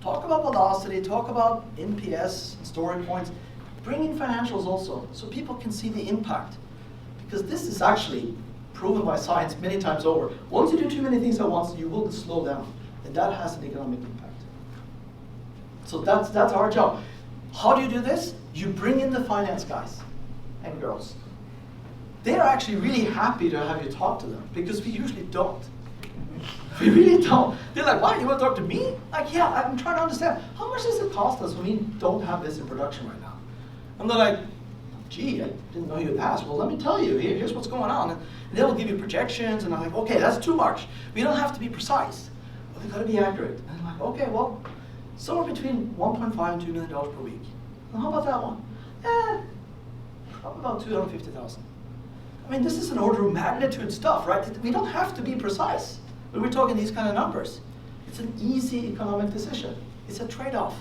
Talk about velocity, talk about NPS, and story points. Bring in financials also, so people can see the impact. Because this is actually proven by science many times over. Once you do too many things at once, you will slow down, and that has an economic impact. So that's our job. How do you do this? You bring in the finance guys and girls. They're actually really happy to have you talk to them, because we usually don't. We really don't. They're like, why, you want to talk to me? Like, yeah, I'm trying to understand. How much does it cost us when we don't have this in production right now? And they're like, gee, I didn't know you'd ask. Well, let me tell you, here's what's going on. And they'll give you projections, and I'm like, okay, that's too much. We don't have to be precise. Well, they've got to be accurate. And I'm like, okay, well, somewhere between $1.5 and $2 million per week. And how about that one? Probably about $250,000. I mean, this is an order of magnitude stuff, right? We don't have to be precise when we're talking these kind of numbers. It's an easy economic decision. It's a trade-off.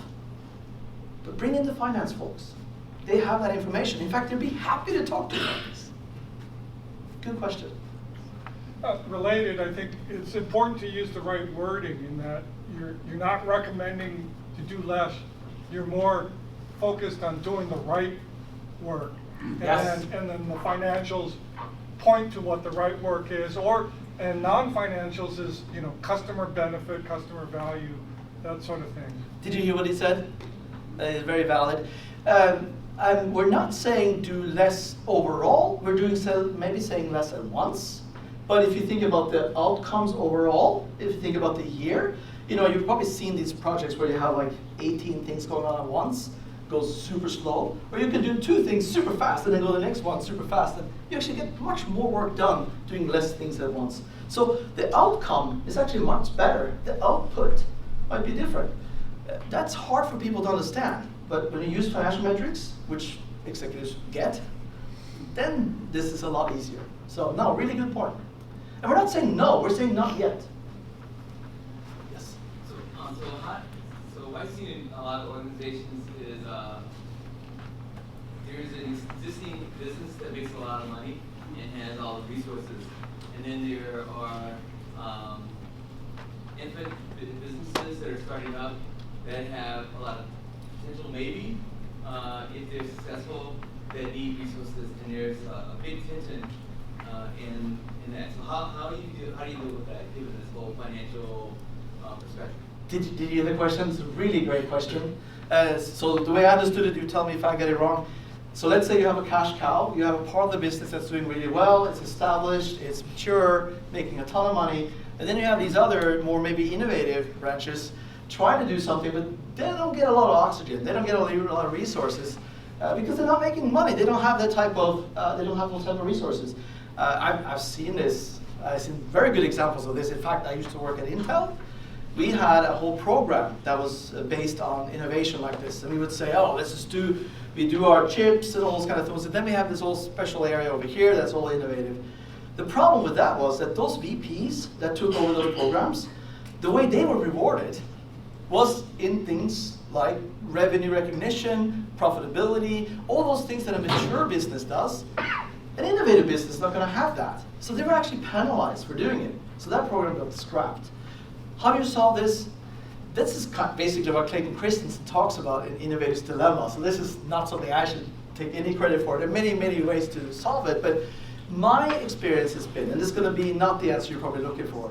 But bring in the finance folks. They have that information. In fact, they'd be happy to talk to you about this. Good question. Related, I think it's important to use the right wording in that you're not recommending to do less. You're more focused on doing the right work. Yes. And then the financials point to what the right work is, and non-financials is customer benefit, customer value, that sort of thing. Did you hear what he said? It's very valid. We're not saying do less overall. We're maybe saying less at once. But if you think about the outcomes overall, if you think about the year, you've probably seen these projects where you have like 18 things going on at once, goes super slow, or you can do 2 things super fast and then go to the next one super fast, and you actually get much more work done doing less things at once. So the outcome is actually much better. The output might be different. That's hard for people to understand, but when you use financial metrics, which executives get, then this is a lot easier. So no, really good point. And we're not saying no, we're saying not yet. Yes? So what I've seen in a lot of organizations is there's an existing business that makes a lot of money and has all the resources. And then there are infant businesses that are starting up that have a lot of potential, maybe, if they're successful, that need resources, and there's a big tension in that. So how do you deal with that, given this whole financial perspective? Did you hear the question? It's a really great question. So the way I understood it, you tell me if I get it wrong. So let's say you have a cash cow. You have a part of the business that's doing really well. It's established. It's mature, making a ton of money. And then you have these other, more maybe innovative branches trying to do something, but they don't get a lot of oxygen. They don't get a lot of resources. because they're not making money. They don't have that type of those type of resources. I've seen this. I've seen very good examples of this. In fact, I used to work at Intel. We had a whole program that was based on innovation like this, and we would say, oh, we do our chips and all those kind of things, and then we have this whole special area over here that's all innovative. The problem with that was that those VPs that took over those programs, the way they were rewarded was in things like revenue recognition, profitability, all those things that a mature business does. An innovative business is not going to have that. So they were actually penalized for doing it. So that program got scrapped. How do you solve this? This is basically what Clayton Christensen talks about in Innovators Dilemma. So this is not something I should take any credit for. There are many, many ways to solve it. But my experience has been, and this is going to be not the answer you're probably looking for,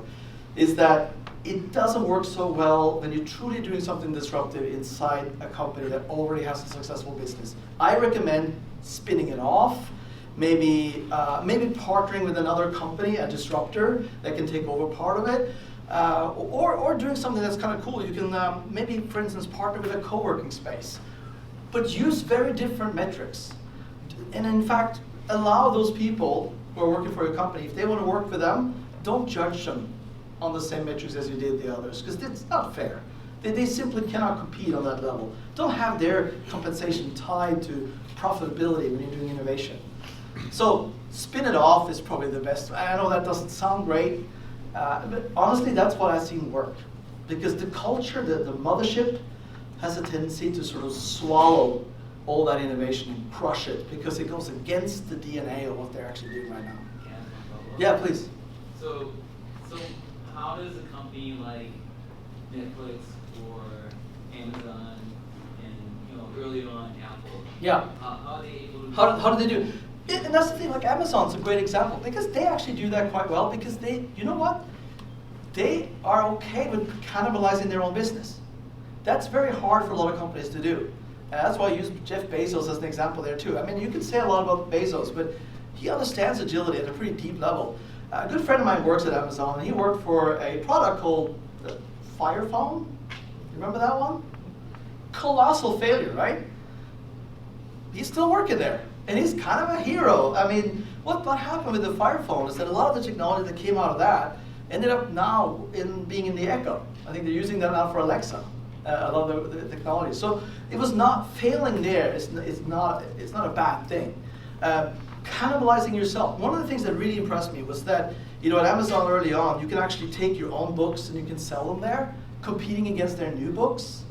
is that it doesn't work so well when you're truly doing something disruptive inside a company that already has a successful business. I recommend spinning it off, maybe partnering with another company, a disruptor that can take over part of it, or doing something that's kind of cool. You can maybe, for instance, partner with a co-working space, but use very different metrics. And in fact, allow those people who are working for your company, if they want to work with them, don't judge them on the same metrics as you did the others, because it's not fair. They simply cannot compete on that level. Don't have their compensation tied to profitability when you're doing innovation. So spin it off is probably the best. I know that doesn't sound great, but honestly, that's what I've seen work. Because the culture, the mothership, has a tendency to sort of swallow all that innovation and crush it, because it goes against the DNA of what they're actually doing right now. Yeah, please. So how does a company like Netflix or Amazon and early on Apple, Yeah. How are they able to How do they do? And that's the thing, like Amazon's a great example, because they actually do that quite well, because you know what? They are okay with cannibalizing their own business. That's very hard for a lot of companies to do. And that's why I use Jeff Bezos as an example there too. I mean, you can say a lot about Bezos, but he understands agility at a pretty deep level. A good friend of mine works at Amazon, and he worked for a product called the Fire Phone. Remember that one? Colossal failure, right? He's still working there, and he's kind of a hero. I mean, what happened with the Fire Phone is that a lot of the technology that came out of that ended up now being in the Echo. I think they're using that now for Alexa, a lot of the technology. So it was not failing there. It's not a bad thing. Cannibalizing yourself. One of the things that really impressed me was that, at Amazon early on, you can actually take your own books and you can sell them there, competing against their new books.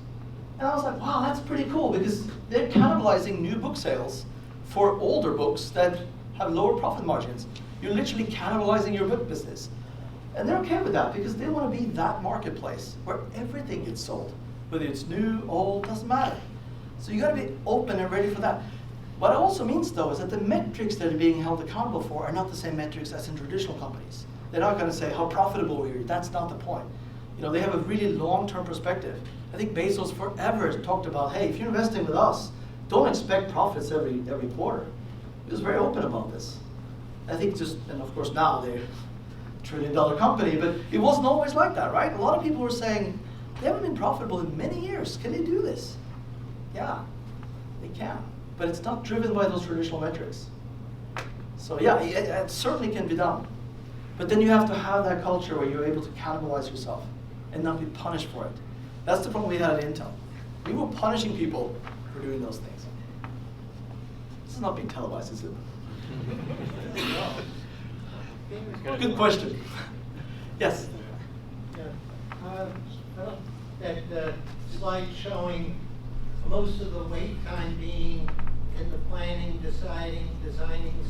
And I was like, wow, that's pretty cool, because they're cannibalizing new book sales for older books that have lower profit margins. You're literally cannibalizing your book business. And they're okay with that, because they want to be that marketplace where everything gets sold. Whether it's new, old, doesn't matter. So you got to be open and ready for that. What it also means, though, is that the metrics that are being held accountable for are not the same metrics as in traditional companies. They're not going to say how profitable we are. That's not the point. They have a really long-term perspective. I think Bezos forever talked about, hey, if you're investing with us, don't expect profits every quarter. He was very open about this. I think and of course now they're a trillion-dollar company, but it wasn't always like that, right? A lot of people were saying, they haven't been profitable in many years. Can they do this? Yeah, they can. But it's not driven by those traditional metrics. So yeah, it certainly can be done. But then you have to have that culture where you're able to cannibalize yourself and not be punished for it. That's the problem we had at Intel. We were punishing people for doing those things. This is not being televised, is it? Good question. Yes? Yeah. That slide showing most of the wait time being in the planning, designing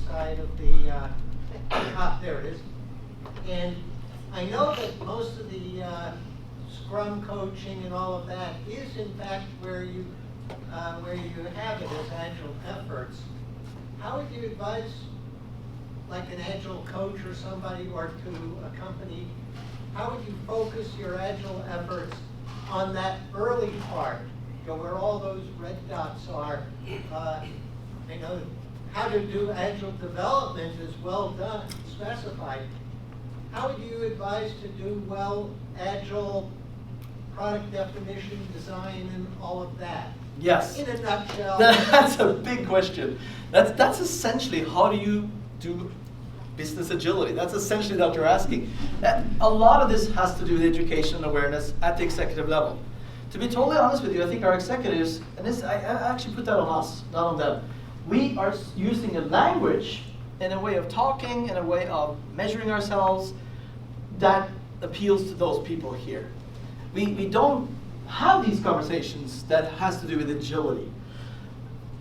side of the there it is. And I know that most of the Scrum coaching and all of that is in fact where you have it as Agile efforts. How would you advise, like an Agile coach or somebody, or to a company, how would you focus your Agile efforts on that early part, where all those red dots are? I know how to do Agile development is well done, specified. How would you advise to do well Agile product definition, design, and all of that? Yes. In a nutshell. That's a big question. That's essentially how do you do business agility? That's essentially what you're asking. A lot of this has to do with education and awareness at the executive level. To be totally honest with you, I think our executives, and this I actually put that on us, not on them. We are using a language and a way of talking and a way of measuring ourselves that appeals to those people here. We don't have these conversations that has to do with agility.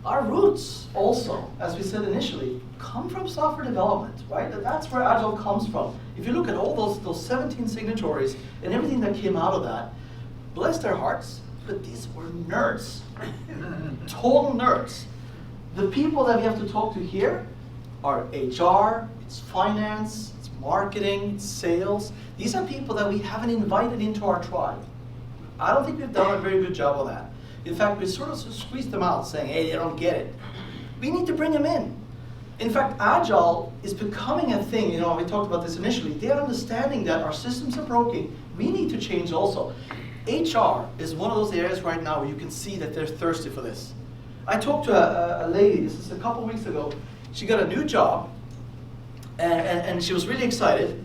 Our roots also, as we said initially, come from software development, right? That's where Agile comes from. If you look at all those 17 signatories and everything that came out of that, bless their hearts, but these were nerds. Total nerds. The people that we have to talk to here are HR, it's finance, it's marketing, it's sales. These are people that we haven't invited into our tribe. I don't think we've done a very good job of that. In fact, we sort of squeezed them out saying, hey, they don't get it. We need to bring them in. In fact, Agile is becoming a thing. You know, we talked about this initially. They're understanding that our systems are broken. We need to change also. HR is one of those areas right now where you can see that they're thirsty for this. I talked to a lady, this is a couple weeks ago. She got a new job, and she was really excited.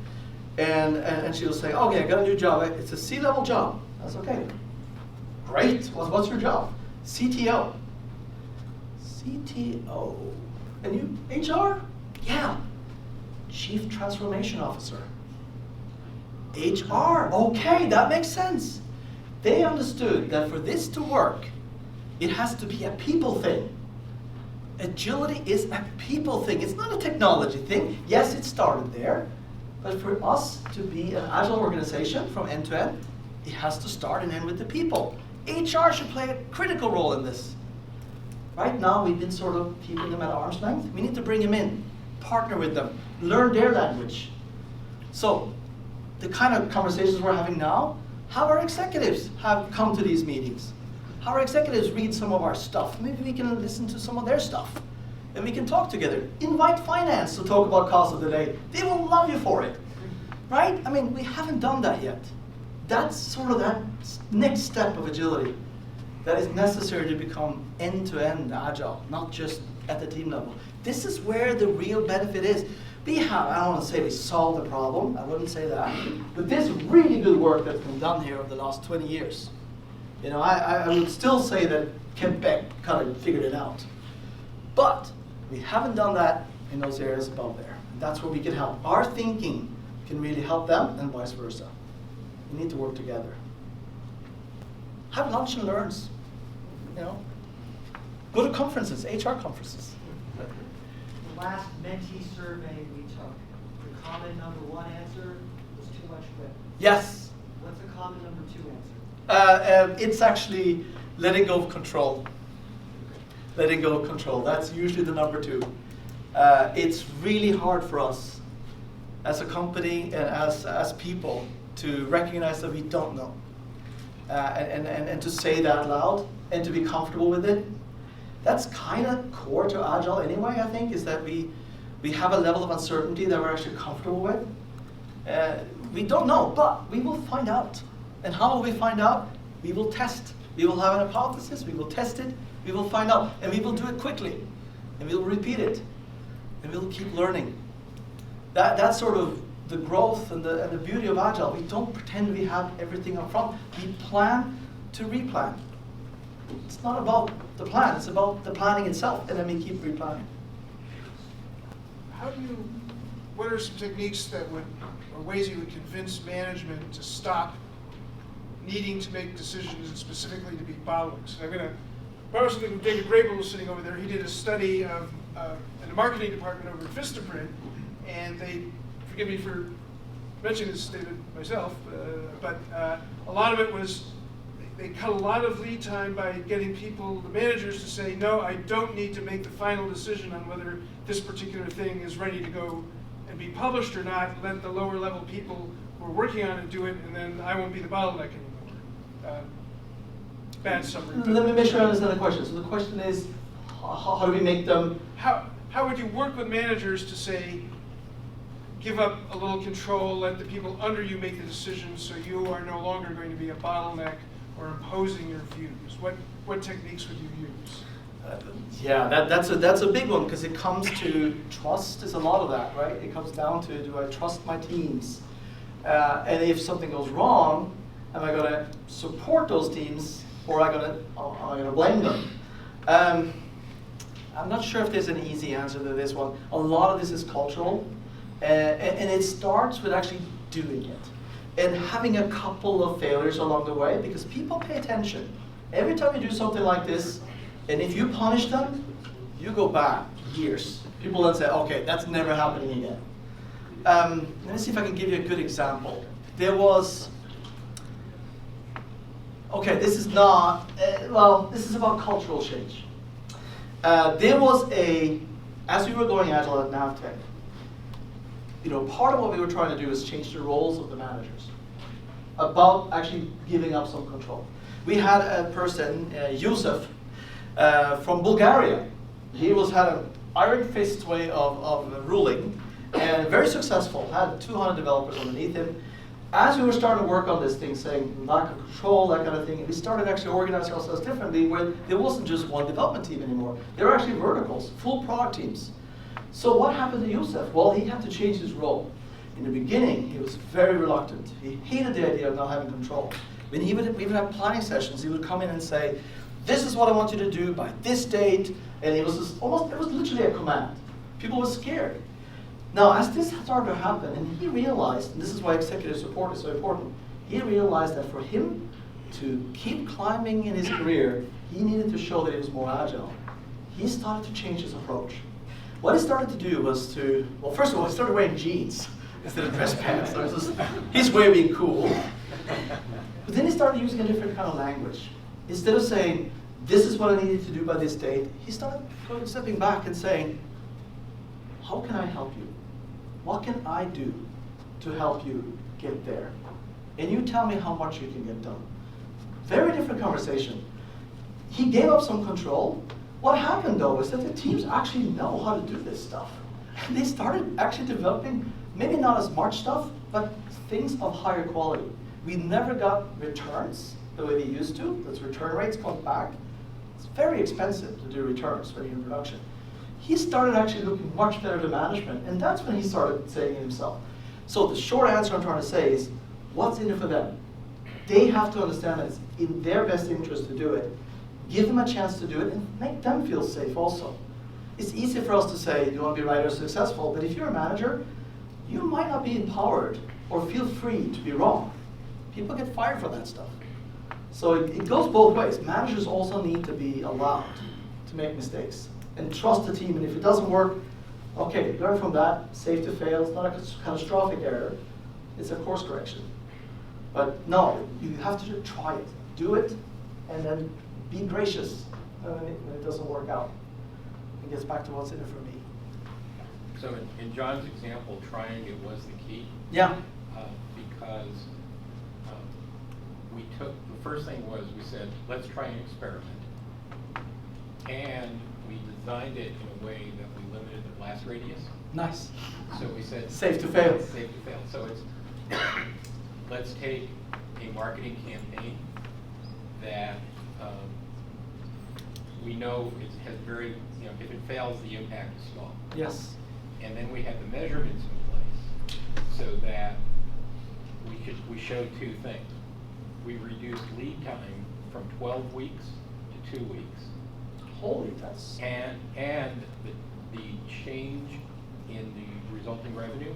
And she was saying, okay, I got a new job. It's a C-level job. That's okay. Great. What's your job? CTO. CTO. And you, HR? Yeah. Chief Transformation Officer. HR. Okay, that makes sense. They understood that for this to work, it has to be a people thing. Agility is a people thing. It's not a technology thing. Yes, it started there. But for us to be an Agile organization from end to end, it has to start and end with the people. HR should play a critical role in this. Right now, we've been sort of keeping them at arm's length. We need to bring them in, partner with them, learn their language. So, the kind of conversations we're having now, how our executives have come to these meetings. How our executives read some of our stuff. Maybe we can listen to some of their stuff. And we can talk together. Invite finance to talk about cost of the day. They will love you for it. Right? I mean, we haven't done that yet. That's sort of that next step of agility that is necessary to become end-to-end agile, not just at the team level. This is where the real benefit is. We have, I don't want to say we solved the problem, I wouldn't say that, but there's really good work that's been done here over the last 20 years. You know, I would still say that Kent Beck kind of figured it out. But we haven't done that in those areas above there. And that's where we can help. Our thinking can really help them and vice versa. We need to work together. Have lunch and learns. You know, go to conferences, HR conferences. The last mentee survey we took, the common number one answer was too much WIP. Yes. What's the common number two answer? It's actually letting go of control. Letting go of control. That's usually the number two. It's really hard for us as a company and as people to recognize that we don't know. And to say that loud and to be comfortable with it. That's kind of core to Agile anyway, I think, is that we have a level of uncertainty that we're actually comfortable with. We don't know, but we will find out. And how will we find out? We will test. We will have an hypothesis, we will test it, we will find out, and we will do it quickly. And we will repeat it. And we will keep learning. That's sort of the growth and the beauty of Agile. We don't pretend we have everything up front. We plan to replan. It's not about the plan, it's about the planning itself, and then we keep replanning. What are some techniques that would, or ways you would convince management to stop needing to make decisions and specifically to be bottlenecks? I'm going to borrow something from David Grable, who's sitting over there. He did a study of in the marketing department over at Vistaprint, and they, forgive me for mentioning this, David, myself, but a lot of it was they cut a lot of lead time by getting people, the managers, to say, no, I don't need to make the final decision on whether this particular thing is ready to go and be published or not. Let the lower level people who are working on it do it, and then I won't be the bottleneck anymore. Bad summary. Let me make sure I understand the question. So the question is, how do we make them? How would you work with managers to say, give up a little control, let the people under you make the decisions so you are no longer going to be a bottleneck or imposing your views? What techniques would you use? Yeah, that's a big one, because it comes to trust is a lot of that, right? It comes down to, do I trust my teams? And if something goes wrong, am I going to support those teams, or am I going to blame them? I'm not sure if there's an easy answer to this one. A lot of this is cultural, and it starts with actually doing it and having a couple of failures along the way, because people pay attention. Every time you do something like this, and if you punish them, you go back years. People then say, okay, that's never happening again. Let me see if I can give you a good example. There was, okay, this is not, this is about cultural change. There was as we were going Agile at Navtech, part of what we were trying to do is change the roles of the managers, about actually giving up some control. We had a person, Yusuf, from Bulgaria. He had an iron fist way of ruling, and very successful, had 200 developers underneath him. As we were starting to work on this thing, saying lack of control, that kind of thing, we started actually organizing ourselves differently, where there wasn't just one development team anymore. There were actually verticals, full product teams. So what happened to Yusuf? Well, he had to change his role. In the beginning, he was very reluctant. He hated the idea of not having control. When we would have planning sessions, he would come in and say, this is what I want you to do by this date, and it was it was literally a command. People were scared. Now, as this started to happen, and he realized, and this is why executive support is so important, he realized that for him to keep climbing in his career, he needed to show that he was more agile. He started to change his approach. What he started to do was first of all, he started wearing jeans instead of dress pants. So it was his way of being cool. But then he started using a different kind of language. Instead of saying, this is what I needed to do by this date, he started stepping back and saying, how can I help you? What can I do to help you get there? And you tell me how much you can get done. Very different conversation. He gave up some control. What happened though is that the teams actually know how to do this stuff. And they started actually developing, maybe not as much stuff, but things of higher quality. We never got returns the way we used to. Those return rates come back. It's very expensive to do returns when you're in production. He started actually looking much better to management, and that's when he started saying it himself. So the short answer I'm trying to say is, what's in it for them? They have to understand that it's in their best interest to do it. Give them a chance to do it, and make them feel safe also. It's easy for us to say, you want to be right or successful, but if you're a manager, you might not be empowered or feel free to be wrong. People get fired for that stuff. So it goes both ways. Managers also need to be allowed to make mistakes and trust the team. And if it doesn't work, okay, learn from that. Safe to fail. It's not a catastrophic error. It's a course correction. But no, you have to try it. Do it, and then be gracious when it doesn't work out. It gets back to what's in it for me. So in John's example, trying it was the key. Yeah. Because the first thing was we said, let's try an experiment. And we designed it in a way that we limited the blast radius. Nice. So we said, safe to fail. Safe to fail. So it's, let's take a marketing campaign that we know it has very, if it fails, the impact is small. Yes. And then we had the measurements in place so that we showed two things. We reduced lead time from 12 weeks to 2 weeks. Holy, that's... And the change in the resulting revenue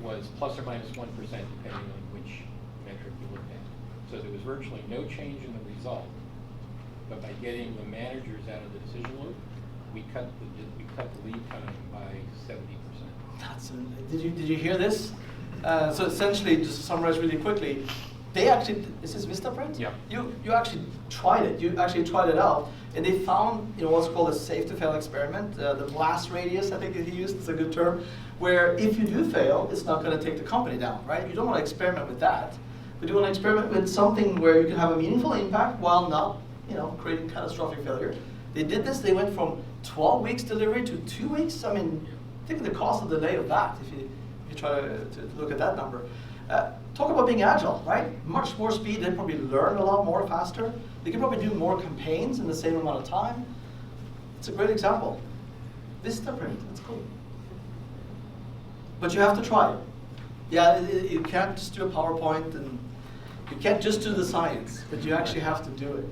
was plus or minus 1% depending on which metric you looked at. So there was virtually no change in the result. But by getting the managers out of the decision loop, we cut the lead time by 70%. That's did you hear this? So essentially, just to summarize really quickly, they actually, is this Vistaprint? Yeah. You actually tried it. You actually tried it out, and they found what's called a safe to fail experiment. The blast radius, I think that he used, is a good term, where if you do fail, it's not going to take the company down, right? You don't want to experiment with that, but you want to experiment with something where you can have a meaningful impact while not, creating catastrophic failure. They did this. They went from 12 weeks delivery to 2 weeks. I mean, think of the cost of delay of that if you try to look at that number. Talk about being agile, right? Much more speed, they probably learn a lot more faster. They can probably do more campaigns in the same amount of time. It's a great example. Vistaprint, that's cool. But you have to try it. Yeah, you can't just do a PowerPoint, and you can't just do the science, but you actually have to do it.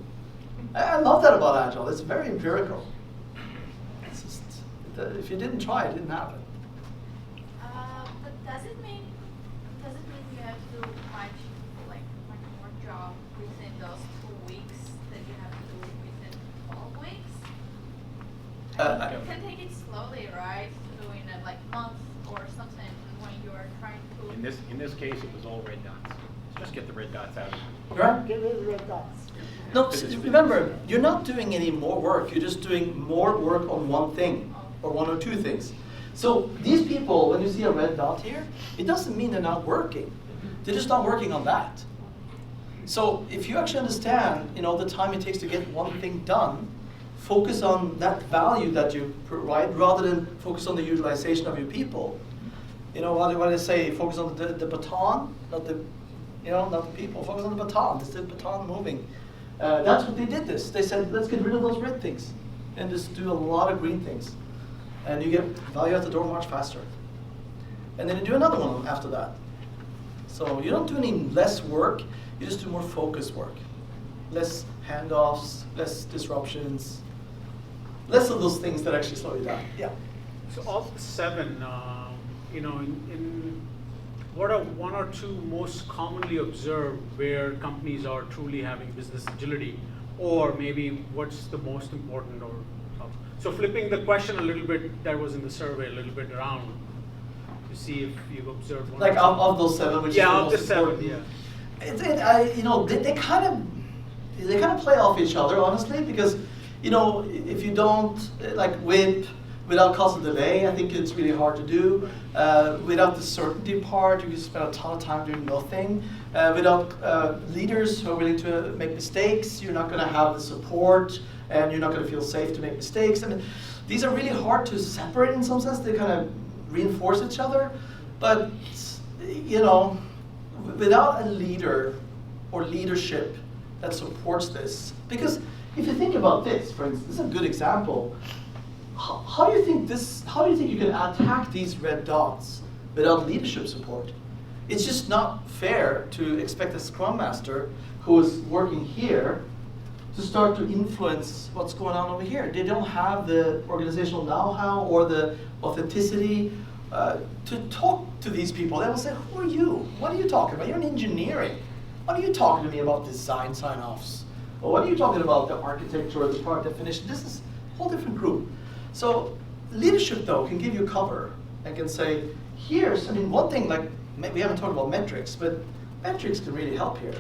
I love that about Agile. It's very empirical. It's just, if you didn't try, it didn't happen. But does it mean you have to do much more job within those 2 weeks that you have to do within 12 weeks? You can take it slowly, right? Doing it like months or something when you are trying to. In this case, it was all red dots. Just get the red dots out. Right? Get rid of the red dots. No, remember, you're not doing any more work. You're just doing more work on one thing, or one or two things. So these people, when you see a red dot here, it doesn't mean they're not working. They're just not working on that. So if you actually understand, the time it takes to get one thing done, focus on that value that you provide rather than focus on the utilization of your people. What do they say? Focus on the baton, not the people. Focus on the baton. It's the baton moving. That's what they did this. They said, let's get rid of those red things and just do a lot of green things. And you get value at the door much faster. And then you do another one after that. So you don't do any less work, you just do more focused work. Less handoffs, less disruptions, less of those things that actually slow you down. Yeah. So of the 7, what are 1 or 2 most commonly observed where companies are truly having business agility, or maybe what's the most important? So flipping the question a little bit, that was in the survey, a little bit around to see if you've observed one. Like of those 7, which is the of the most 7, important. They kind of play off each other, honestly, because if you don't without cost of delay, I think it's really hard to do. Without the certainty part, you can spend a ton of time doing nothing. Without leaders who are willing to make mistakes, you're not going to have the support, and you're not going to feel safe to make mistakes. I mean, these are really hard to separate in some sense. They kind of reinforce each other. But, without a leader or leadership that supports this, because if you think about this, for instance, this is a good example. How do you think you can attack these red dots without leadership support? It's just not fair to expect a Scrum Master who is working here to start to influence what's going on over here. They don't have the organizational know-how or the authenticity to talk to these people. They will say, who are you? What are you talking about? You're in engineering. What are you talking to me about design sign-offs? Or what are you talking about the architecture or the product definition? This is a whole different group. So leadership, though, can give you cover and can say, one thing, like, we haven't talked about metrics, but metrics can really help here.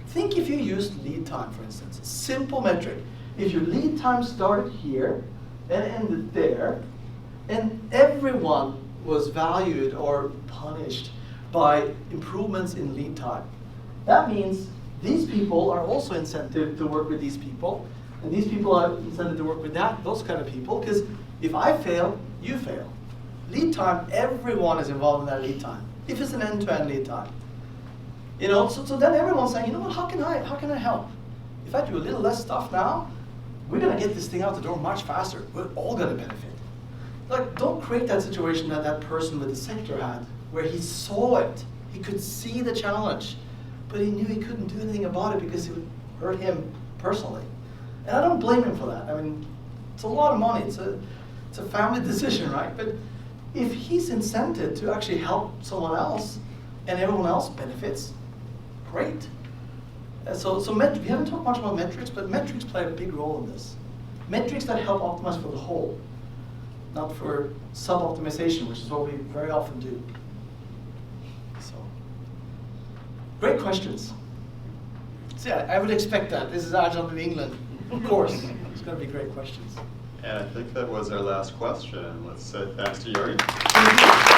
Think if you used lead time, for instance, a simple metric. If your lead time started here and ended there, and everyone was valued or punished by improvements in lead time, that means these people are also incented to work with these people, and these people are incented to work with those kind of people, because if I fail, you fail. Lead time, everyone is involved in that lead time, if it's an end-to-end lead time. So then everyone's saying, how can I help? If I do a little less stuff now, we're going to get this thing out the door much faster. We're all going to benefit. Like, don't create that situation that person with the sector had, where he saw it. He could see the challenge, but he knew he couldn't do anything about it because it would hurt him personally. And I don't blame him for that. I mean, it's a lot of money. It's a family decision, right? But if he's incented to actually help someone else and everyone else benefits, great. So we haven't talked much about metrics, but metrics play a big role in this. Metrics that help optimize for the whole, not for sub-optimization, which is what we very often do. So, great questions. So yeah, I would expect that. This is Agile New England. Of course, it's going to be great questions. And I think that was our last question. Let's say thanks to Jorgen.